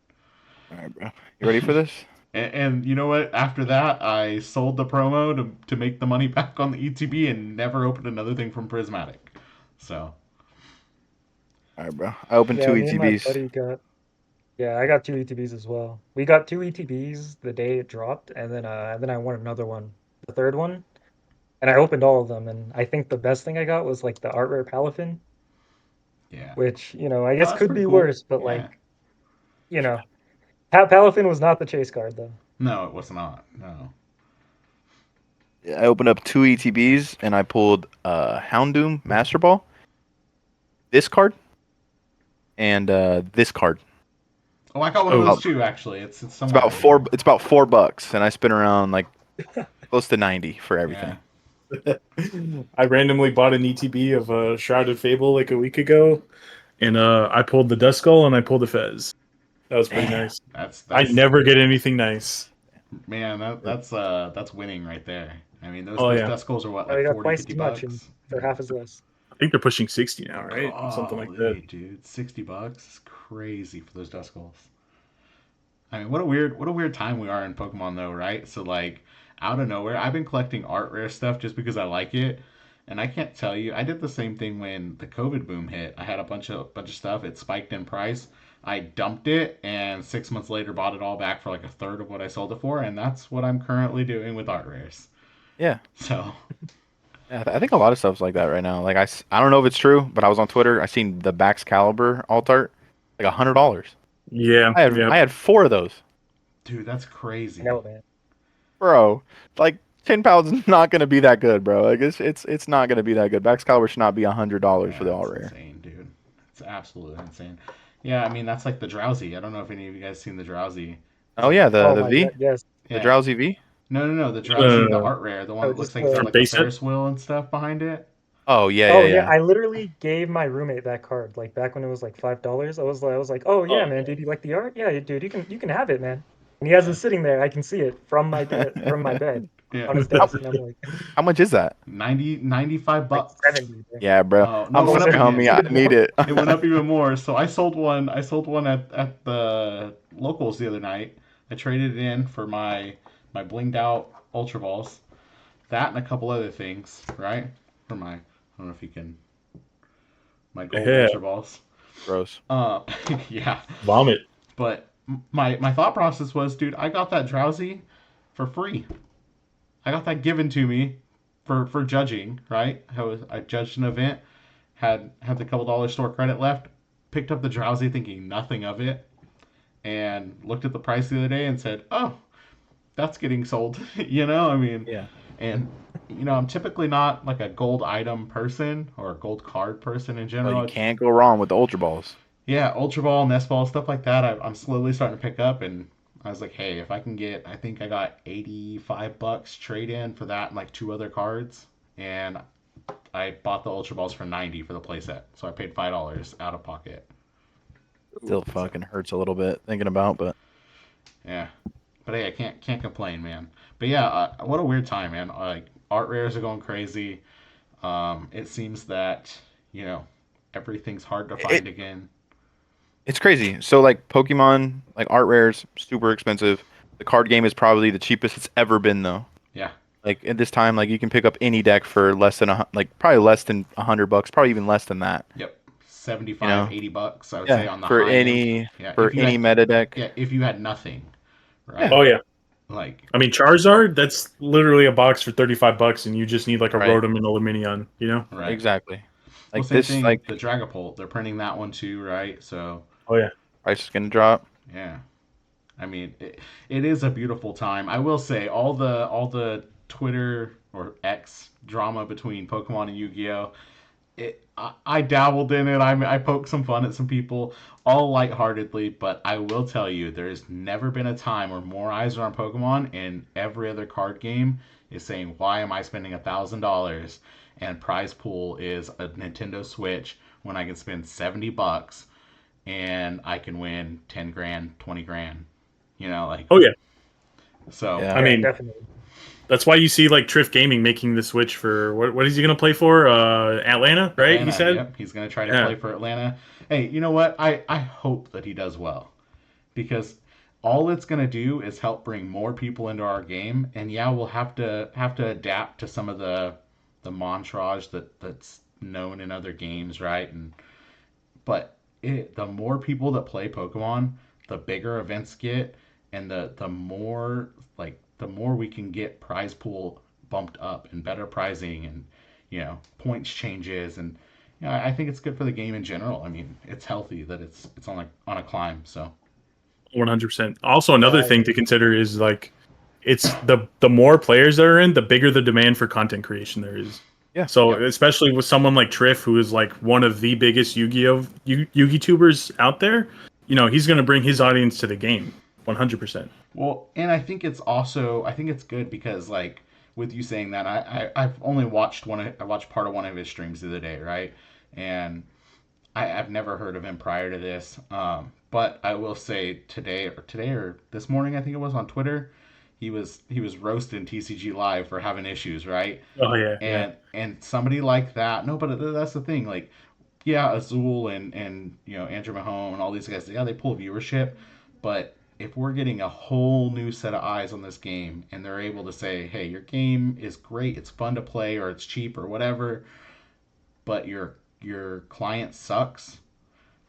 All right, bro. You ready for this? And you know what? After that, I sold the promo to make the money back on the ETB and never opened another thing from Prismatic. So All right, bro. I opened Yeah, two me and my ETBs. buddy got yeah, I got two ETBs as well. We got two ETBs the day it dropped, and then I won another one, the third one, and I opened all of them. And I think the best thing I got was like the art rare Palafin, yeah, which I oh, guess that's could pretty be cool. worse, but Yeah, like you know, Palafin was not the chase card though. no, it was not. No. I opened up two ETBs and I pulled Houndoom Master Ball, this card, and this card. Oh, I got one of Oh, those About too. Actually, it's it's somewhere about over here. $4, and I spent around like close to 90 for Yeah. everything. I randomly bought an ETB of Shrouded Fable like a week ago, and I pulled the Duskull and I pulled the Fez. That was pretty Damn. nice. That's I that's never get anything nice. man. That's winning right there. I mean, those Oh those yeah, Duscles are what, I like got 40, twice 50 as much and bucks. for half as less. I think they're pushing 60 now, right? Something like that. Golly, dude, $60 is crazy for those Duscles. I mean, what a weird time we are in Pokemon though, right? So like out of nowhere, I've been collecting art rare stuff just because I like it. And I can't tell you, I did the same thing when the COVID boom hit. I had a bunch of stuff. It spiked in price. I dumped it, and 6 months later bought it all back for like a third of what I sold it for, and that's what I'm currently doing with art rares. Yeah. So Yeah, I think a lot of stuff's like that right now. Like I don't know if it's true, but I was on Twitter. I seen the Bax Caliber alt art, like $100. Yeah, yeah. I had four of those, dude, that's I crazy. know, man. bro. Like 10 pounds is not gonna be that good, bro. Like it's not gonna be that good. Bax Caliber should not be $100 for Yeah, the alt it's rare. insane, dude. It's absolutely insane. Yeah, I mean that's like the drowsy. I don't know if any of you guys seen the drowsy. It's Oh like yeah, Oh the my God, V, yes. the yeah. Drowsy V. No, the No, no, drowsy, the no. art rare, the one Oh, that looks just like it's got From like the base set. Ferris wheel and stuff behind it. Oh yeah, Oh yeah, yeah, yeah. I literally gave my roommate that card like back when it was like $5. I was like, "Oh Oh yeah, man, yeah. dude, you like the art? Yeah, dude, you can have it, man." And he has it Yeah, sitting there. I can see it from my bed yeah. on his how, desk, and I'm like, how much is that? 95 like bucks. 70, bro. Yeah, bro. Oh no, I'm it went up Closer, spamming me. again. I even need more. it. It went up even more. So I sold one. I sold one at the locals the other night. I traded it in for my blinged out Ultra Balls. That and a couple other things, right? For my, I don't know if you can, my gold Yeah. Ultra Balls. Gross. Uh, yeah. Vomit. But my thought process was, dude, I got that drowsy for free. I got that given to me for judging, right? I judged an event, had the couple dollar store credit left, picked up the drowsy thinking nothing of it, and looked at the price the other day and said, "Oh, that's getting sold." I mean, Yeah. and I'm typically not like a gold item person or a gold card person in Well, you general. It's can't go wrong with the Ultra Balls. yeah, Ultra Ball, Nest Ball, stuff like that. I'm slowly starting to pick up, and I was like, hey, if I can get, I think I got $85 trade in for that and like two other cards, and I bought the Ultra Balls for 90 for the playset, so I paid $5 out of pocket. Still So fucking hurts a little bit thinking about, but yeah, but hey, I can't complain, man. But yeah, what a weird time, man. Like art rares are going crazy. It seems that you know everything's hard to it find again. it's crazy. So like Pokemon, like art rares, super expensive. The card game is probably the cheapest it's ever been though. Yeah. Like at this time, like you can pick up any deck for less than like probably less than $100, probably even less than that. Yep. You 75, know? $80, I would say Yeah, on the high end. Yeah, for any meta deck. if you had nothing, Yeah, right? Oh yeah. Like I mean Charizard, that's literally a box for $35 and you just need like a right. Rotom and a Lumineon, you know? right. Exactly. Well, Like same this, thing. like The Dragapult, they're printing that one too, right? So Oh yeah. price is gonna drop. yeah. I mean, it is a beautiful time. I will say all the Twitter or X drama between Pokemon and Yu-Gi-Oh. I dabbled in it. I poked some fun at some people, all lightheartedly. But I will tell you, there's never been a time where more eyes are on Pokemon, and every other card game is saying, "Why am I spending $1,000?" And prize pool is a Nintendo Switch when I can spend $70 and I can win 10 grand, 20 grand. Like Oh yeah, so. Yeah. I Yeah, mean definitely. that's why you see like Trift Gaming making the switch for what is he gonna play for? Atlanta, right? He Atlanta, said. yep, he's going to try to Yeah. play for Atlanta. Hey, you know what? I hope that he does well because all it's going to do is help bring more people into our game. And yeah, we'll have to adapt to some of the montage that's known in other games, right? But the more people that play Pokemon, the bigger events get, and the more we can get prize pool bumped up and better pricing and points changes and I think it's good for the game in general. I mean, it's healthy that it's on a climb. So 100%. Also, Yeah, another I thing to agree. consider is like it's the more players that are in, the bigger the demand for content creation there is. Yeah. So yep, especially with someone like Triff, who is like one of the biggest Yu-Gi tubers out there, he's going to bring his audience to the game, 100%. well, and I think it's good because like with you saying that I've only watched I watched part of one of his streams the other day, right? And I've never heard of him prior to this. But I will say today or this morning, I think it was on Twitter, he was roasting TCG Live for having issues, right? Oh yeah, yeah. And somebody like that, no, but that's the thing, like, yeah, Azul and Andrew Mahone and all these guys, yeah, they pull viewership, but if we're getting a whole new set of eyes on this game and they're able to say, hey, your game is great, it's fun to play, or it's cheap or whatever, but your client sucks,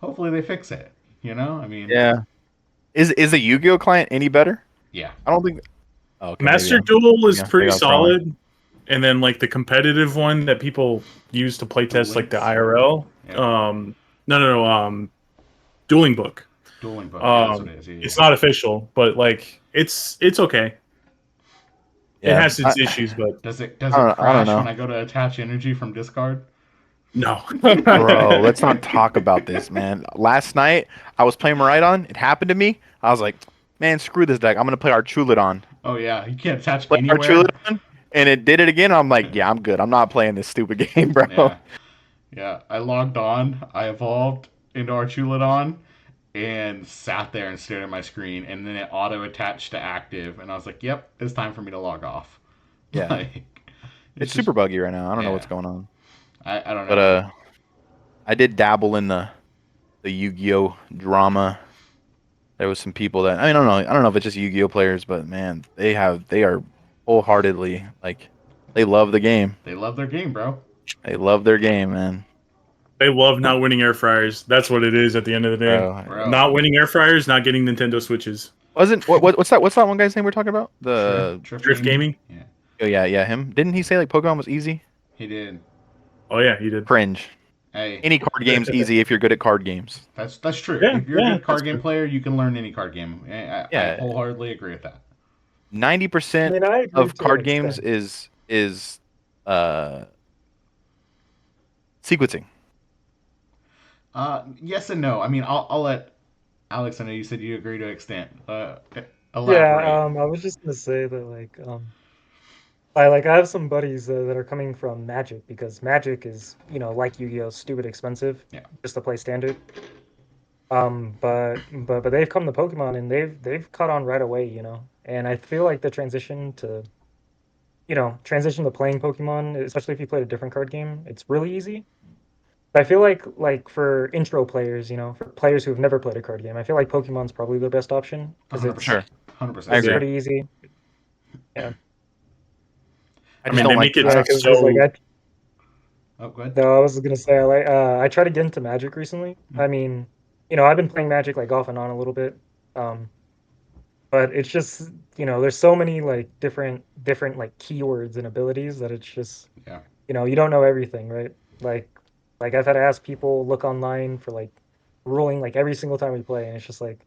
hopefully they fix it. I mean, Yeah. Is the Yu-Gi-Oh client any better? yeah, I don't think. Oh, okay, Master Duel is maybe pretty I'm trolling. solid, and then like the competitive one that people use to Duel playtest like the Links, IRL. yeah, No, Dueling Book. dueling book, yeah, that's what it is. Yeah, yeah. It's not official, but like it's okay. It Yeah, has its issues, but Does it I don't crash when know, I go to attach energy from discard? no. bro. Let's not talk about this, man. Last night I was playing Maridon. It happened to me. I was like, man, screw this deck. I'm gonna play Archulidon. Oh yeah, you can't attach Play anywhere. Archulidon, and it did it again. I'm like, yeah, I'm good. I'm not playing this stupid game, bro. Yeah, yeah. I logged on. I evolved into Archulidon and sat there and stared at my screen, and then it auto attached to active, and I was like, "Yep, it's time for me to log off." Yeah, Like, it's it's just super buggy right now. I don't know what's yeah. going on, I don't but know. I did dabble in the Yu-Gi-Oh drama. There was some people that I mean, I don't know if it's just Yu-Gi-Oh players, but man, they are wholeheartedly like they love the game. They love their game, bro. They love their game, man. They love not winning air fryers. That's what it is at the end of the day. Bro, Bro, Not winning air fryers, not getting Nintendo Switches. wasn't what's that one guy's name we're talking about? The Drift Drift gaming. Gaming. Yeah, oh yeah, him. Didn't he say like Pokemon was easy? he did. Oh yeah, he did. Cringe. Hey, Any card game's easy if you're good at card games. that's true. Yeah, If you're a yeah, good that's card game good. player, you can learn any card game. I Yeah, wholeheartedly agree with that. ninety I percent mean, I agree of to an card games extent. is uh sequencing. Yes and no. I mean, I'll let Alex. I know you said you agree to an extent. Elaborate. Yeah, I was just gonna say that I have some buddies that are coming from Magic because Magic is, like Yu-Gi-Oh, stupid expensive Yeah. just to play standard. But they've come to Pokemon and they've caught on right away. And I feel like the transition to playing Pokemon, especially if you played a different card game, it's really easy. But I feel like for intro players, for players who have never played a card game, I feel like Pokemon's probably their best option because hundred For percent. sure. it's 100%. I it's agree. Yeah. pretty easy. Yeah, I I just mean, don't they like make it yeah, because like so. Oh, good. no, I was gonna say I tried to get into Magic recently. I mean, I've been playing Magic like off and on a little bit. Um, but it's just, there's so many like different like keywords and abilities that it's just, Yeah. you don't know everything, right? Like I've had to ask people, look online for like ruling like every single time we play, and it's just like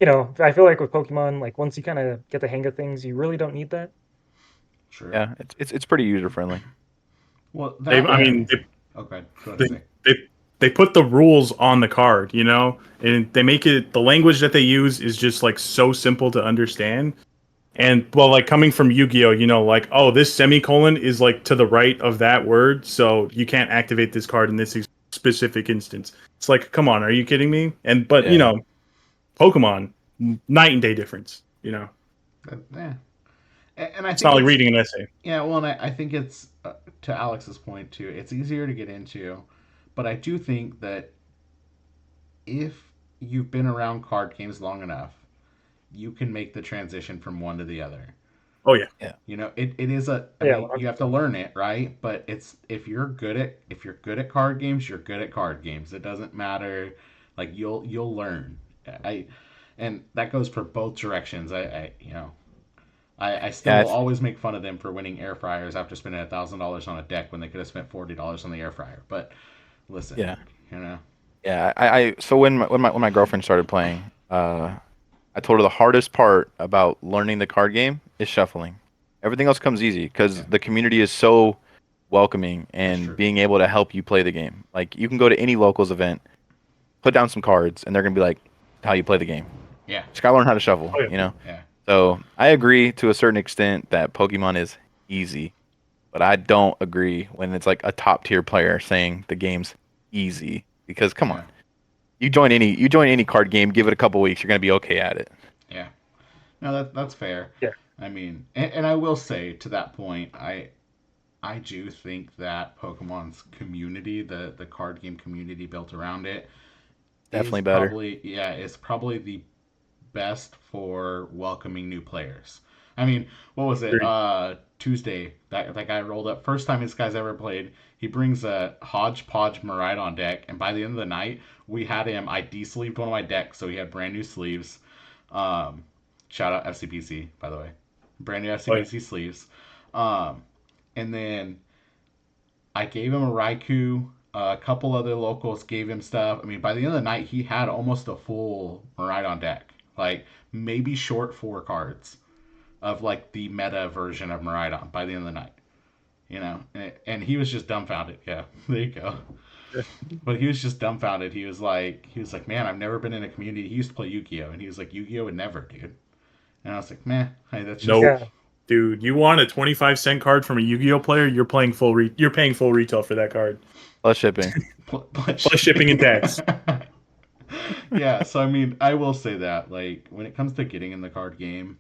I feel like with Pokemon, like once you kind of get the hang of things, you really don't need that. Sure. Yeah, it's pretty user friendly. Well, They, that I and mean, okay, go ahead, they, say. they, they put the rules on the card, and they make it, the language that they use is just like so simple to understand. And well, like coming from Yu-Gi-Oh, like, oh, this semicolon is like to the right of that word, so you can't activate this card in this specific instance. It's like, come on, are you kidding me? But Yeah. Pokemon, night and day difference. Yeah. And I It's think not like it's reading an essay. yeah. Well, and I think it's to Alex's point too. It's easier to get into, but I do think that if you've been around card games long enough, you can make the transition from one to the other. Oh yeah, Yeah. It is I Yeah, mean, you have to 100%. learn it, right? But it's if you're good at card games, you're good at card games. It doesn't matter. Like you'll learn. I and that goes for both directions. I still Yeah. will always make fun of them for winning air fryers after spending $1,000 on a deck when they could have spent $40 on the air fryer. But listen, Yeah. you know, Yeah. So when my girlfriend started playing, I told her the hardest part about learning the card game is shuffling. Everything else comes easy because yeah, the community is so welcoming that's and true. being able to help you play the game. Like you can go to any locals event, put down some cards, and they're gonna be like, "How you play the game? Yeah, Just gotta learn how to shuffle." oh yeah. yeah, So I agree to a certain extent that Pokemon is easy, but I don't agree when it's like a top tier player saying the game's easy because come on, yeah, you join any card game, give it a couple weeks, you're gonna be okay at it. yeah. No, that's fair. Yeah. I mean, and I will say to that point, I do think that Pokemon's community, the card game community built around it, Definitely better. is probably the best for welcoming new players. I mean, what was it? Agreed. Tuesday. That guy rolled up. First time this guy's ever played. He brings a hodgepodge Maridon deck, and by the end of the night, we had him. I de-sleeved one of my decks, so he had brand new sleeves. Um, Shout out FCPC, by the way. Brand new Oh yeah. FCPC sleeves. Um, and then I gave him a Raikou. A couple other locals gave him stuff. I mean, by the end of the night, he had almost a full Maridon deck. Like, maybe short 4 cards of, like, the meta version of Maridon by the end of the night. And he was just dumbfounded. Yeah, there you go. But he was just dumbfounded. He was like, man, I've never been in a community. He used to play Yu-Gi-Oh, and he was like, Yu-Gi-Oh would never, dude. And I was like, man, hey, that's just Nope. Yeah. Dude, you want a 25-cent card from a Yu-Gi-Oh player? You're paying full retail for that card, Plus shipping. plus shipping and tax. Yeah, so I mean, I will say that like when it comes to getting in the card game,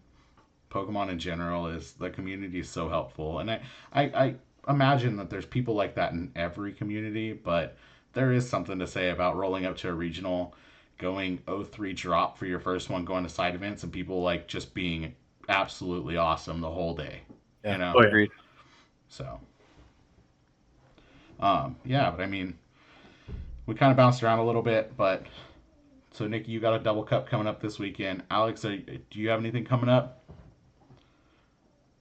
Pokemon in general is the community is so helpful, and I imagine that there's people like that in every community, but there is something to say about rolling up to a regional, going 0-3 drop for your first one, going to side events, and people like just being absolutely awesome the whole day, you Yeah, know. Oh yeah. agreed. So yeah, but I mean, we kind of bounced around a little bit, but so Nikki, you got a double cup coming up this weekend. Alex, do you have anything coming up?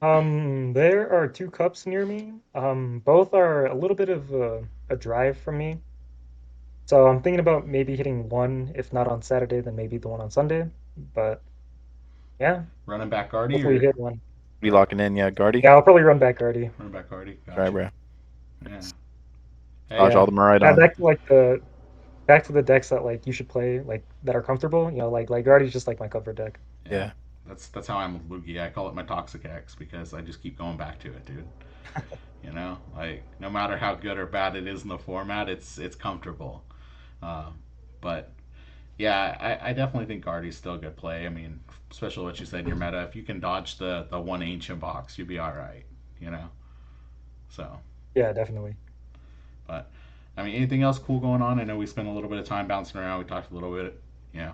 There are 2 cups near me. Both are a little bit of a drive from me. So I'm thinking about maybe hitting one, if not on Saturday, then maybe the one on Sunday. But yeah, Running back Guardy hopefully or hit one. Be locking in, yeah, Guardy. Yeah, I'll probably run back Guardy. running back Guardy? That's right, Gotcha. bro. Yeah. Hey, Dodge Yeah. all the Maridon. Back to like the decks that like you should play, like that are comfortable. Like Guardy's just like my comfort deck. yeah. Yeah. That's how I'm with Lugia. I call it my toxic X because I just keep going back to it, dude. Like no matter how good or bad it is in the format, it's comfortable. Uh, but yeah, I definitely think Guardy's still a good play. I mean, especially what you said in your meta. If you can dodge the one ancient box, you'll be all right. You know. So, Yeah, definitely. but I mean, anything else cool going on? I know we spent a little bit of time bouncing around. We talked a little bit, you know,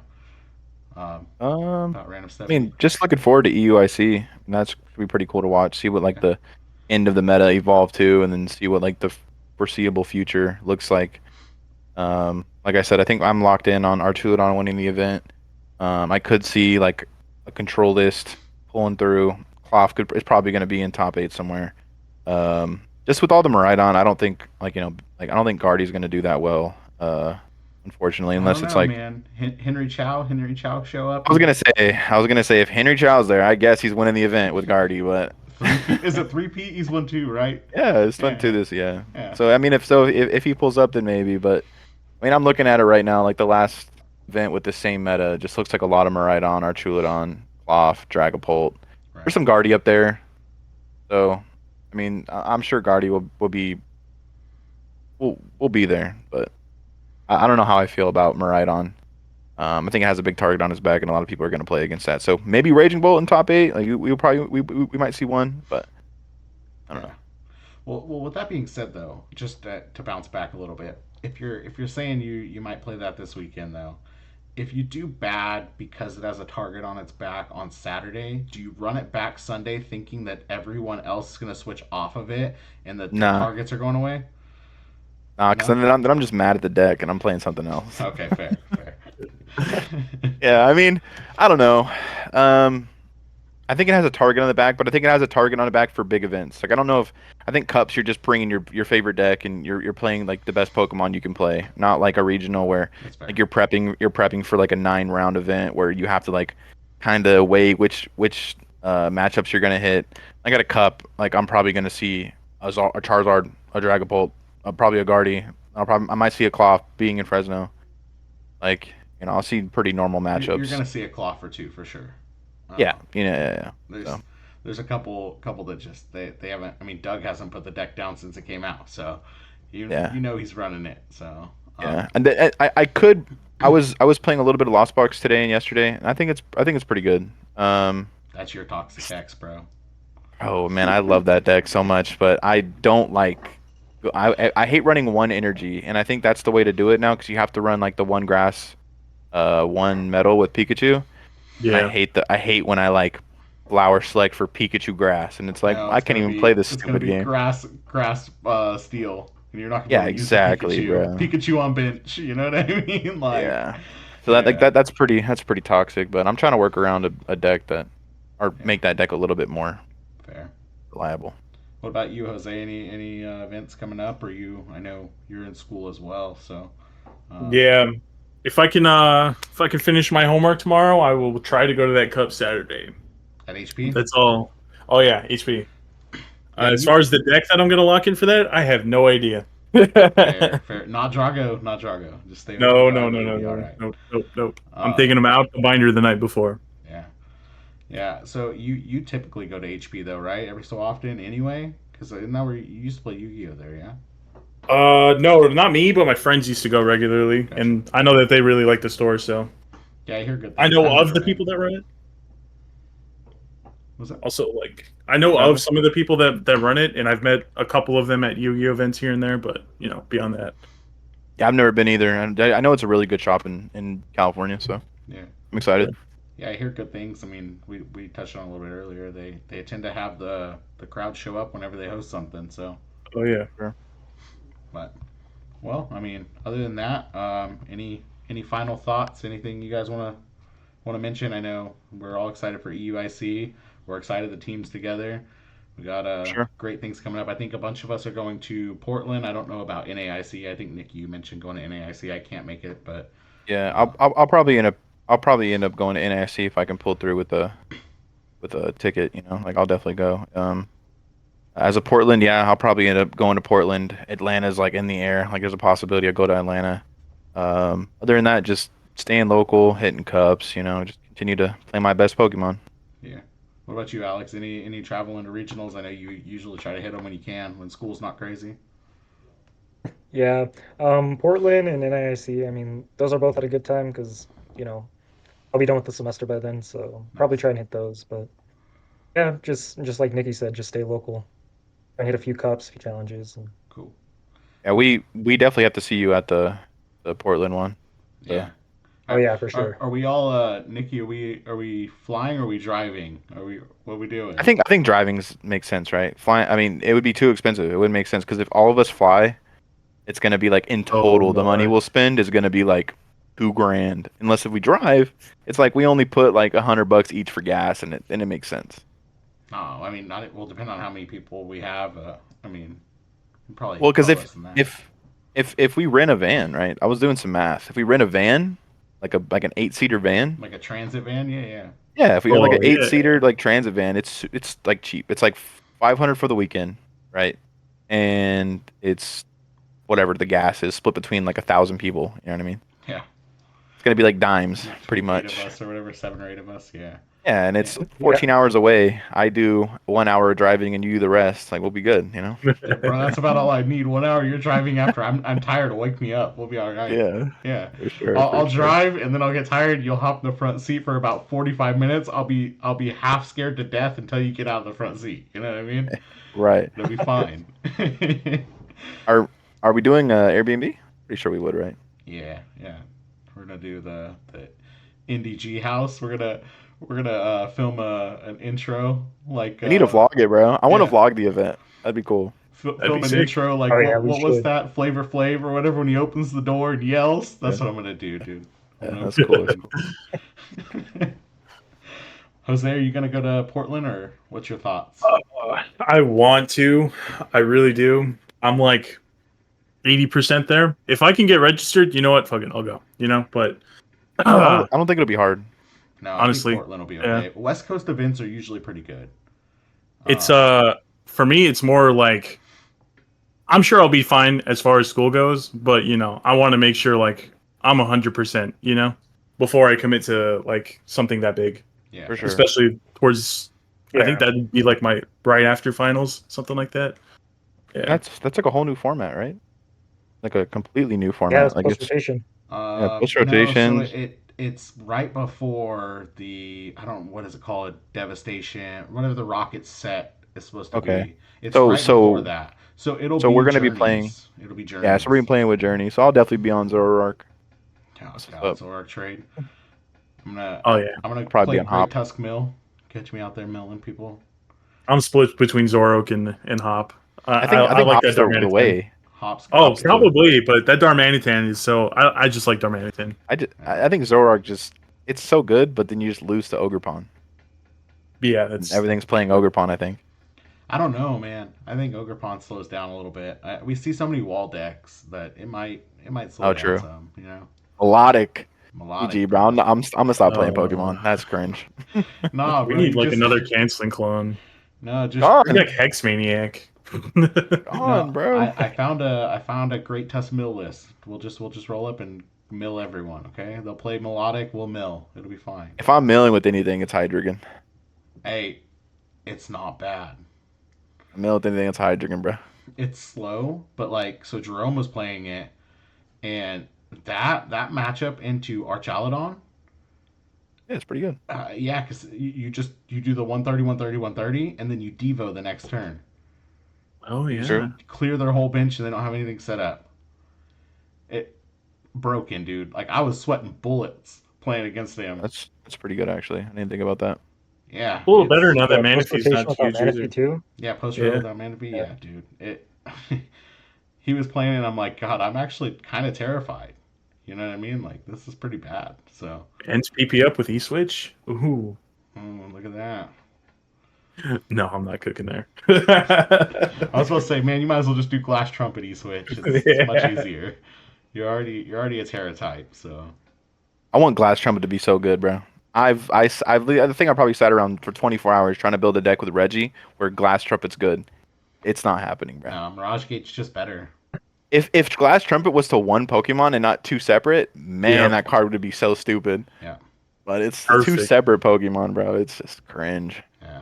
Um, about random I stuff. mean, just looking forward to EUIC. And that's gonna be pretty cool to watch. See what like Okay. the end of the meta evolve to, and then see what like the foreseeable future looks like. Like I said, I think I'm locked in on Artudon winning the event. I could see like a control list pulling through. Cloth is probably going to be in top 8 somewhere. Just with all the Maridon, I don't think like I don't think Guardy's going to do that well. unfortunately, I don't unless it's know, like man. Henry Chow show up. I was gonna say if Henry Chow's there, I guess he's winning the event with Guardy, but Three P is it 3P? He's won two, right? yeah, it's fun Yeah, to this, yeah. yeah, So I mean, if he pulls up, then maybe. But I mean, I'm looking at it right now. Like the last event with the same meta, it just looks like a lot of Miraidon, Archulidon, Cloth, Dragapult. There's right. some Guardy up there. So I mean, I'm sure Guardy will be there. But I don't know how I feel about Miraidon. I think it has a big target on his back, and a lot of people are going to play against that. So maybe Raging Bolt in top eight. Like we'll probably we might see one, but I don't Yeah. know. Well, with that being said, though, just to bounce back a little bit, if you're saying you might play that this weekend, though, if you do bad because it has a target on its back on Saturday, do you run it back Sunday thinking that everyone else is going to switch off of it and the Nah, targets are going away? nah, because No. then I'm just mad at the deck and I'm playing something else. Okay, fair, fair. Yeah, I mean, I don't know. Um, I think it has a target on the back, but I think it has a target on the back for big events. Like I don't know if I think cups you're just bringing your favorite deck and you're playing like the best Pokemon you can play, not like a regional where That's fair. like you're prepping for like a 9 round event where you have to like kind of weigh which matchups you're gonna hit. I got a cup, like I'm probably gonna see a Charizard, a Dragapult, probably a Guardy. I might see a Cloth being in Fresno. Like I'll see pretty normal You're matchups. going to see a claw for two for sure. Yeah, Um, yeah. there's So. there's a couple that just they haven't. I mean, Doug hasn't put the deck down since it came out, so Yeah. you know he's running it. So Yeah, and I could I was playing a little bit of Lost Box today and yesterday, and I think it's pretty good. Um, that's your toxic X, bro. oh man, I love that deck so much, but I don't like. I hate running one energy, and I think that's the way to do it now because you have to run like the one grass, one metal with Pikachu, and Yeah. I hate when I like flower select for Pikachu grass, and it's like No, I can't even play this it's gonna stupid be game. grass steel, and you're not gonna be Yeah, able to use the exactly, Pikachu. bro. Pikachu on bench. You know what I mean? Like, Yeah. So that like yeah, that's pretty toxic, but I'm trying to work around a deck that or yeah, make that deck a little bit more fair. reliable. What about you, Jose? Any events coming up? Or you? I know you're in school as well, so um, Yeah. If I can finish my homework tomorrow, I will try to go to that cup Saturday. at HP. That's all. Oh yeah, HP. Yeah, As far as the deck that I'm gonna lock in for that, I have no idea. no, fair. Not Drago, not Drago. Just stay with no, Drago. no, You'll no, be all no, right. no, no, no. I'm Uh, taking them out the binder the night before. yeah, yeah. So you typically go to HP though, right? Every so often, anyway. Because isn't that where you used to play Yu-Gi-Oh there? Yeah. No, not me, but my friends used to go regularly, Gotcha. and I know that they really like the store. So Yeah, I hear good I things. know I've of never the been. people that run it. Was that? Also, like I know No. of some of the people that run it, and I've met a couple of them at Yu-Gi-Oh events here and there. But beyond that, Yeah, I've never been either, and I know it's a really good shop in California, so Yeah. I'm excited. Yeah, I hear good things. I mean, we touched on it a little bit earlier. They tend to have the crowd show up whenever they host something. So, oh yeah. Sure. but well, I mean, other than that, any final thoughts? Anything you guys want to mention? I know we're all excited for EUIC. We're excited the team's together. We got Sure. great things coming up. I think a bunch of us are going to Portland. I don't know about NAIC. I think Nick, you mentioned going to NAIC. I can't make it, but Yeah, uh, I'll probably end up going to NIC if I can pull through with a ticket. Like I'll definitely go. As a Portland, yeah, I'll probably end up going to Portland. Atlanta's like in the air. Like there's a possibility I'll go to Atlanta. Other than that, just staying local, hitting cups. Just continue to play my best Pokemon. yeah. What about you, Alex? Any travel into regionals? I know you usually try to hit them when you can, when school's not crazy. Yeah, Portland and NIC, I mean, those are both at a good time because, you know, I'll be done with the semester by then, so probably Nice, try and hit those. But yeah, just like Nikki said, just stay local. I hit a few cups, a few challenges, and cool. Yeah, Well, we definitely have to see you at the Portland one. yeah. So oh yeah, for Are sure. are we all Nikki? Are we flying? Or are we driving? Are we what are we I doing? think I think driving's makes sense, right? Flying. I mean, it would be too expensive. It wouldn't make sense because if all of us fly, it's gonna be like in Oh total the money my. we'll spend is gonna be like 2 grand. Unless if we drive, it's like we only put like $100 each for gas, and it makes sense. No, I mean not. Well, depend on how many people we have. I mean, Well, because probably if less than that. if If we rent a van, right? I was doing some math. If we rent a van, like an 8-seater van, Like a transit van. Yeah, yeah. yeah. If we have like Oh an yeah. 8-seater like transit van, it's like cheap. It's like 500 for the weekend, right? And it's whatever the gas is split between like 1,000 people. You know what I mean? Yeah. It's gonna be like dimes, pretty Between 8 of much. us or whatever, 7 or 8 of us. Yeah. Yeah, and Yeah. it's Yeah. 14 hours away. I do 1 hour driving, and you do the rest. Like we'll be good, you know? Yeah, bro, that's about all I need. 1 hour you're driving after. I'm tired. Wake me up. We'll be all right. Yeah, Yeah. for sure, I'll for sure. drive and then I'll get tired. You'll hop in the front seat for about 45 minutes. I'll be half scared to death until you get out of the front seat. You know what I mean? Right. It'll be fine. Are we doing Airbnb? Pretty sure we would, right? Yeah, yeah. We're gonna do the Indie G house. We're gonna film an intro like We need to vlog it, bro. I want to yeah. vlog the event. That'd be cool. That'd be Film an sick. intro like Oh yeah, we what was should. that Flavor Flav or whatever when he opens the door and yells. That's Yeah. what I'm gonna do, dude. I'm Yeah, gonna that's cool. That's cool. Jose, are you gonna go to Portland or what's your thoughts? I want to. I really do. I'm like 80% there. If I can get registered, you know what? Fuck it, I'll go. You know, but I don't think it'll be hard. No, I think honestly, Portland will be yeah. okay. West Coast events are usually pretty good. It's Um, for me, it's more like I'm sure I'll be fine as far as school goes, but you know, I want to make sure like I'm 100%, you know, before I commit to like something that big, yeah, For sure. especially towards. I think Yeah. that'd be like my right after finals, something like that. Yeah. That's like a whole new format, right? Like a completely new Yeah, format. it's Like post it's rotation. post No, so rotations. it's right before the I don't what is it called Devastation whatever the rocket set is supposed to Okay. be. It's So right before so that. So it'll so we're be gonna be playing. journeys. It'll be Yeah, so we're gonna journeys. be playing with Journey. So I'll definitely be on Zoroark. Oh That's what's God, up. so our trade. I'm gonna Oh yeah, I'm gonna I'll probably play be on Great Hop. Tusk Mill. Catch me out there milling people. I'm split between Zoroark and Hop. I I think like Hop's that the Darmanitan. way. Hop's good Oh, Hop's too. the. probably, but that Darmanitan is so. I just like Darmanitan. I think Zoroark just it's so good, but then you just lose to Ogerpon. Yeah, And that's everything's playing Ogerpon, I think. I don't know, man. I think Ogerpon slows down a little bit. We see so many wall decks that it might slow Oh, down true. some. You know, Melodic. GG, melodic, bro. bro. I'm gonna stop playing uh, Pokemon. That's cringe. Nah, we bro. need You like just another canceling clone. no, just Bring Gone. back Hex Maniac. Gone, no. bro. I found a great test mill list. We'll just roll up and mill everyone. Okay, they'll play melodic. We'll mill. It'll be fine. If I'm milling with anything, it's Hydreigon. Hey, it's not bad. I'm milling with anything, it's Hydreigon, bro. It's slow, but like so Jerome was playing it, and that matchup into Archaludon. Yeah, it's pretty good. Yeah, because you do the 130, 130, 130, and then you Devo the next turn. Oh You just yeah. True. clear their whole bench and they don't have anything set up. It broken, dude. Like I was sweating bullets playing against them. That's pretty good actually. I didn't think about that. Yeah, A little better it's now that Yeah, post Manaphy's rotation not without huge Manaphy either. too. yeah post row Yeah. without mana to be. Yeah. Yeah, dude. It. He was playing and I'm like, God, I'm actually kind of terrified. You know what I mean? Like this is pretty bad. So, Ends PP up with E-Switch. Ooh. look at that. No, I'm not cooking there. I was supposed to say, man, you might as well just do Glass Trumpet switch. It's much Yeah. easier. You're already a Terra type, so I want Glass Trumpet to be so good, bro. I think I probably sat around for 24 hours trying to build a deck with Reggie where Glass Trumpet's good. It's not happening, bro. Mirage Gate's just better. If Glass Trumpet was to one Pokemon and not two separate, man, Yeah. that card would be so stupid. Yeah. But it's two Perfect. separate Pokemon, bro. It's just cringe. Yeah.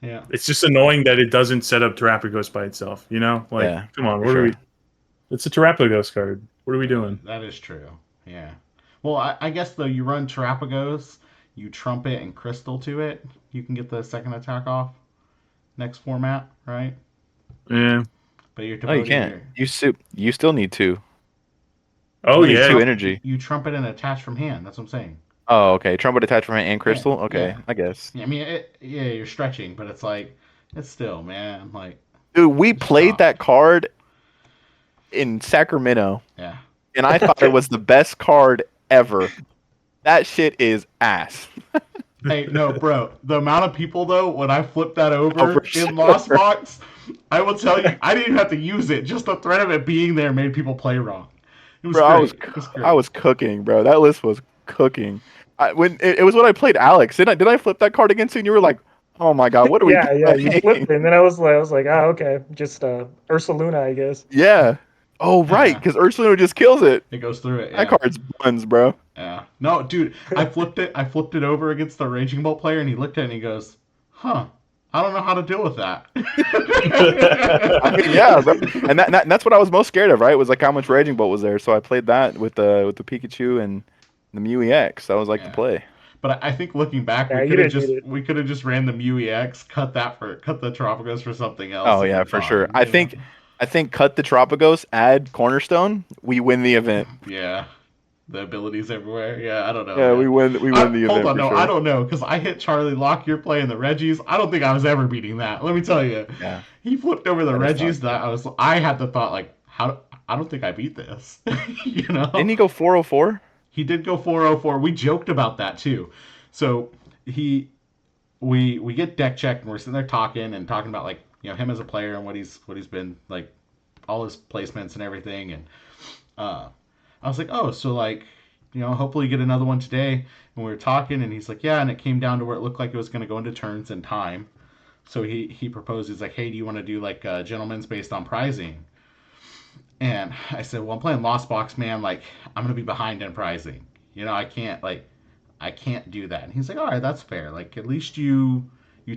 Yeah. It's just annoying that it doesn't set up Terrapagos by itself. You know, like, Yeah, come on, for what are sure. we? It's a Terrapagos card. What are we doing? That is true. Yeah. Well, I guess though you run Terrapagos, you Trumpet and Crystal to it, you can get the second attack off next format, right? Yeah. But you're No, you devoting can't. You still need two. Oh You need yeah. two energy. You Trumpet and attach from hand. That's what I'm saying. Oh, okay. Trumpet attachment and Yeah. Crystal. Okay, Yeah. I guess. I mean, yeah, you're stretching, but it's like it's still, man. Like, Dude, we played stop. that card in Sacramento, Yeah. and I thought it was the best card ever. That shit is ass. Hey, no, bro. The amount of people though, when I flipped that over Oh, for in Lost sure. Box, I will tell you, I didn't even have to use it. Just the threat of it being there made people play wrong. It was Bro, great. It was I great. was cooking, bro. That list was cooking. It was when I played Alex. Did I flip that card against you? And you were like, "Oh my god, what are we Yeah, you playing?" flipped it, and then I was like, ah, okay, just Ursaluna, I guess. Yeah. Oh right, Yeah, because Ursula just kills it. it goes through it. That Yeah, card's buns, bro. yeah. No, dude, I flipped it. I flipped it over against the Raging Bolt player, and he looked at it and he goes, "Huh, I don't know how to deal with that." I mean, yeah, bro. And that's what I was most scared of, right? Was like how much Raging Bolt was there. So I played that with the Pikachu and the Mew EX. That was like the Yeah. play. But I think looking back, Yeah, you didn't need it. we could have just ran the Mew EX, cut the Tropicals for something else, Oh and yeah, been for sure. fine. You know? I think cut the Tropicos, add Cornerstone, we win the event. Yeah, the abilities everywhere. Yeah, I don't know, Yeah, man. we win the Hold event on, for no, I sure. don't know, because I hit Charlie Lock. You're playing the Reggies. I don't think I was ever beating that. Let me tell you, Yeah, he flipped over the that is Reggies. toxic. I had the thought like, how? I don't think I beat this. You Didn't know, he go 404? he did go 404. We joked about that too. So he we get deck checked and we're sitting there talking about like him as a player and what he's been like, all his placements and everything. And uh, I was like, oh, so like hopefully you get another one today. And we were talking and he's like, yeah, and it came down to where it looked like it was going to go into turns and time. So he proposed, he's like, hey, do you want to do like gentlemen's based on prizing? And I said, well, I'm playing Lost Box, man. Like, I'm gonna be behind in pricing. I can't do that. And he's like, all right, that's fair. Like, at least you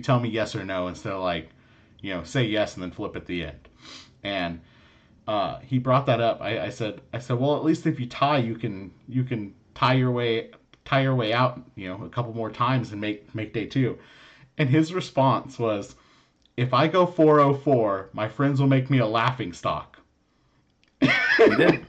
tell me yes or no instead of like, say yes and then flip at the end. And he brought that up. I said, well, at least if you tie, you can tie your way out, a couple more times and make day two. And his response was, if I go 404, my friends will make me a laughing stock. He did.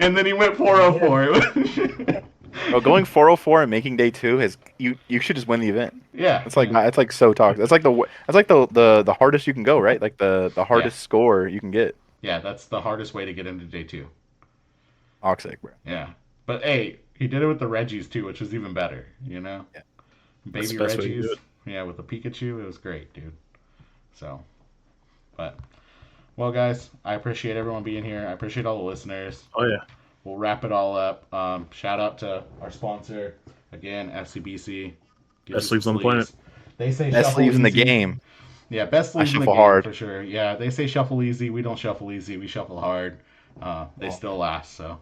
And then he went And he did. 404. Bro, going 404 and making day two is you should just win the event. Yeah, It's like so toxic. That's like the hardest you can go, right? Like the yeah, hardest score you can get. yeah. That's the hardest way to get into day two. Toxic, bro. Yeah, but hey, he did it with the Reggies too, which was even better. Yeah. That's Baby the best way to do Reggies. it. Yeah, with the Pikachu, it was great, dude. So, but well, guys, I appreciate everyone being here. I appreciate all the listeners. Oh yeah. We'll wrap it all up. Shout out to our sponsor again, FCBC. Get you Best some sleeves on the planet. sleeves. They say Best shuffle sleeves in the easy. game. Yeah, best I sleeves in the shuffle game hard. for sure. Yeah, they say shuffle easy. We don't shuffle easy. We shuffle hard. They still last. So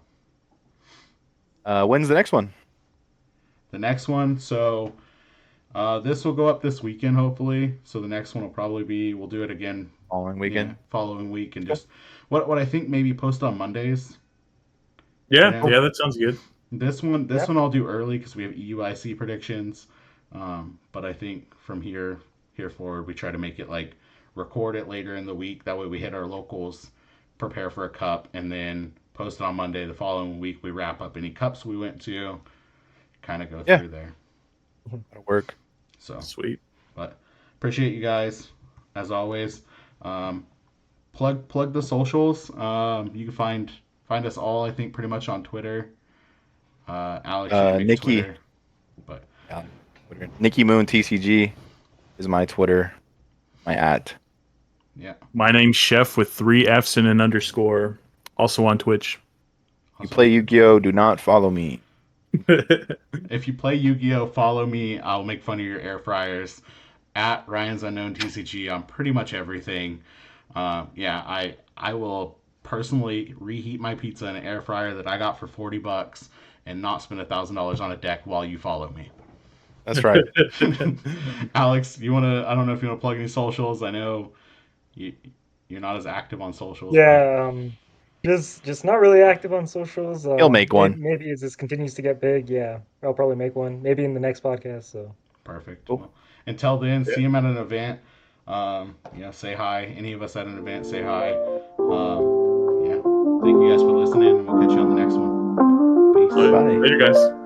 When's the next one? the next one. So this will go up this weekend, hopefully. So the next one will probably be. We'll do it again. Following Yeah, weekend. following week and just what I think maybe post on Mondays. Yeah, Yeah. yeah, that sounds good. This Yep. one I'll do early because we have EUIC predictions. But I think from here forward, we try to make it like record it later in the week. That way we hit our locals, prepare for a cup, and then post it on Monday. The following week we wrap up any cups we went to, kind of go Yeah. through there. That'll work. So, Sweet. but appreciate you guys as always. Um, plug the socials. You can find us all, I think, pretty much on Twitter. Alex, you can make Nikki. Twitter, but Yeah. Twitter. Nikki Moon TCG is my Twitter. My at. yeah. My name's Chef with 3 F's and an underscore. Also on Twitch. You play Yu-Gi-Oh! Do not follow me. If you play Yu-Gi-Oh, follow me. I'll make fun of your air fryers at Ryan's Unknown TCG on pretty much everything. Yeah, I will personally reheat my pizza in an air fryer that I got for $40 and not spend $1,000 on a deck while you follow me. That's right. Alex, you wanna? I don't know if you wanna plug any socials. I know you you're not as active on socials, but Yeah, just not really active on socials. He'll make one. Maybe as this continues to get big, yeah, I'll probably make one. Maybe in the next podcast. So perfect. Cool. Well, until then, Yeah. see him at an event. Say hi. Any of us at an event, say hi. Yeah. Thank you guys for listening, and we'll catch you on the next one. Peace. Oh, yeah. Bye. Later, guys.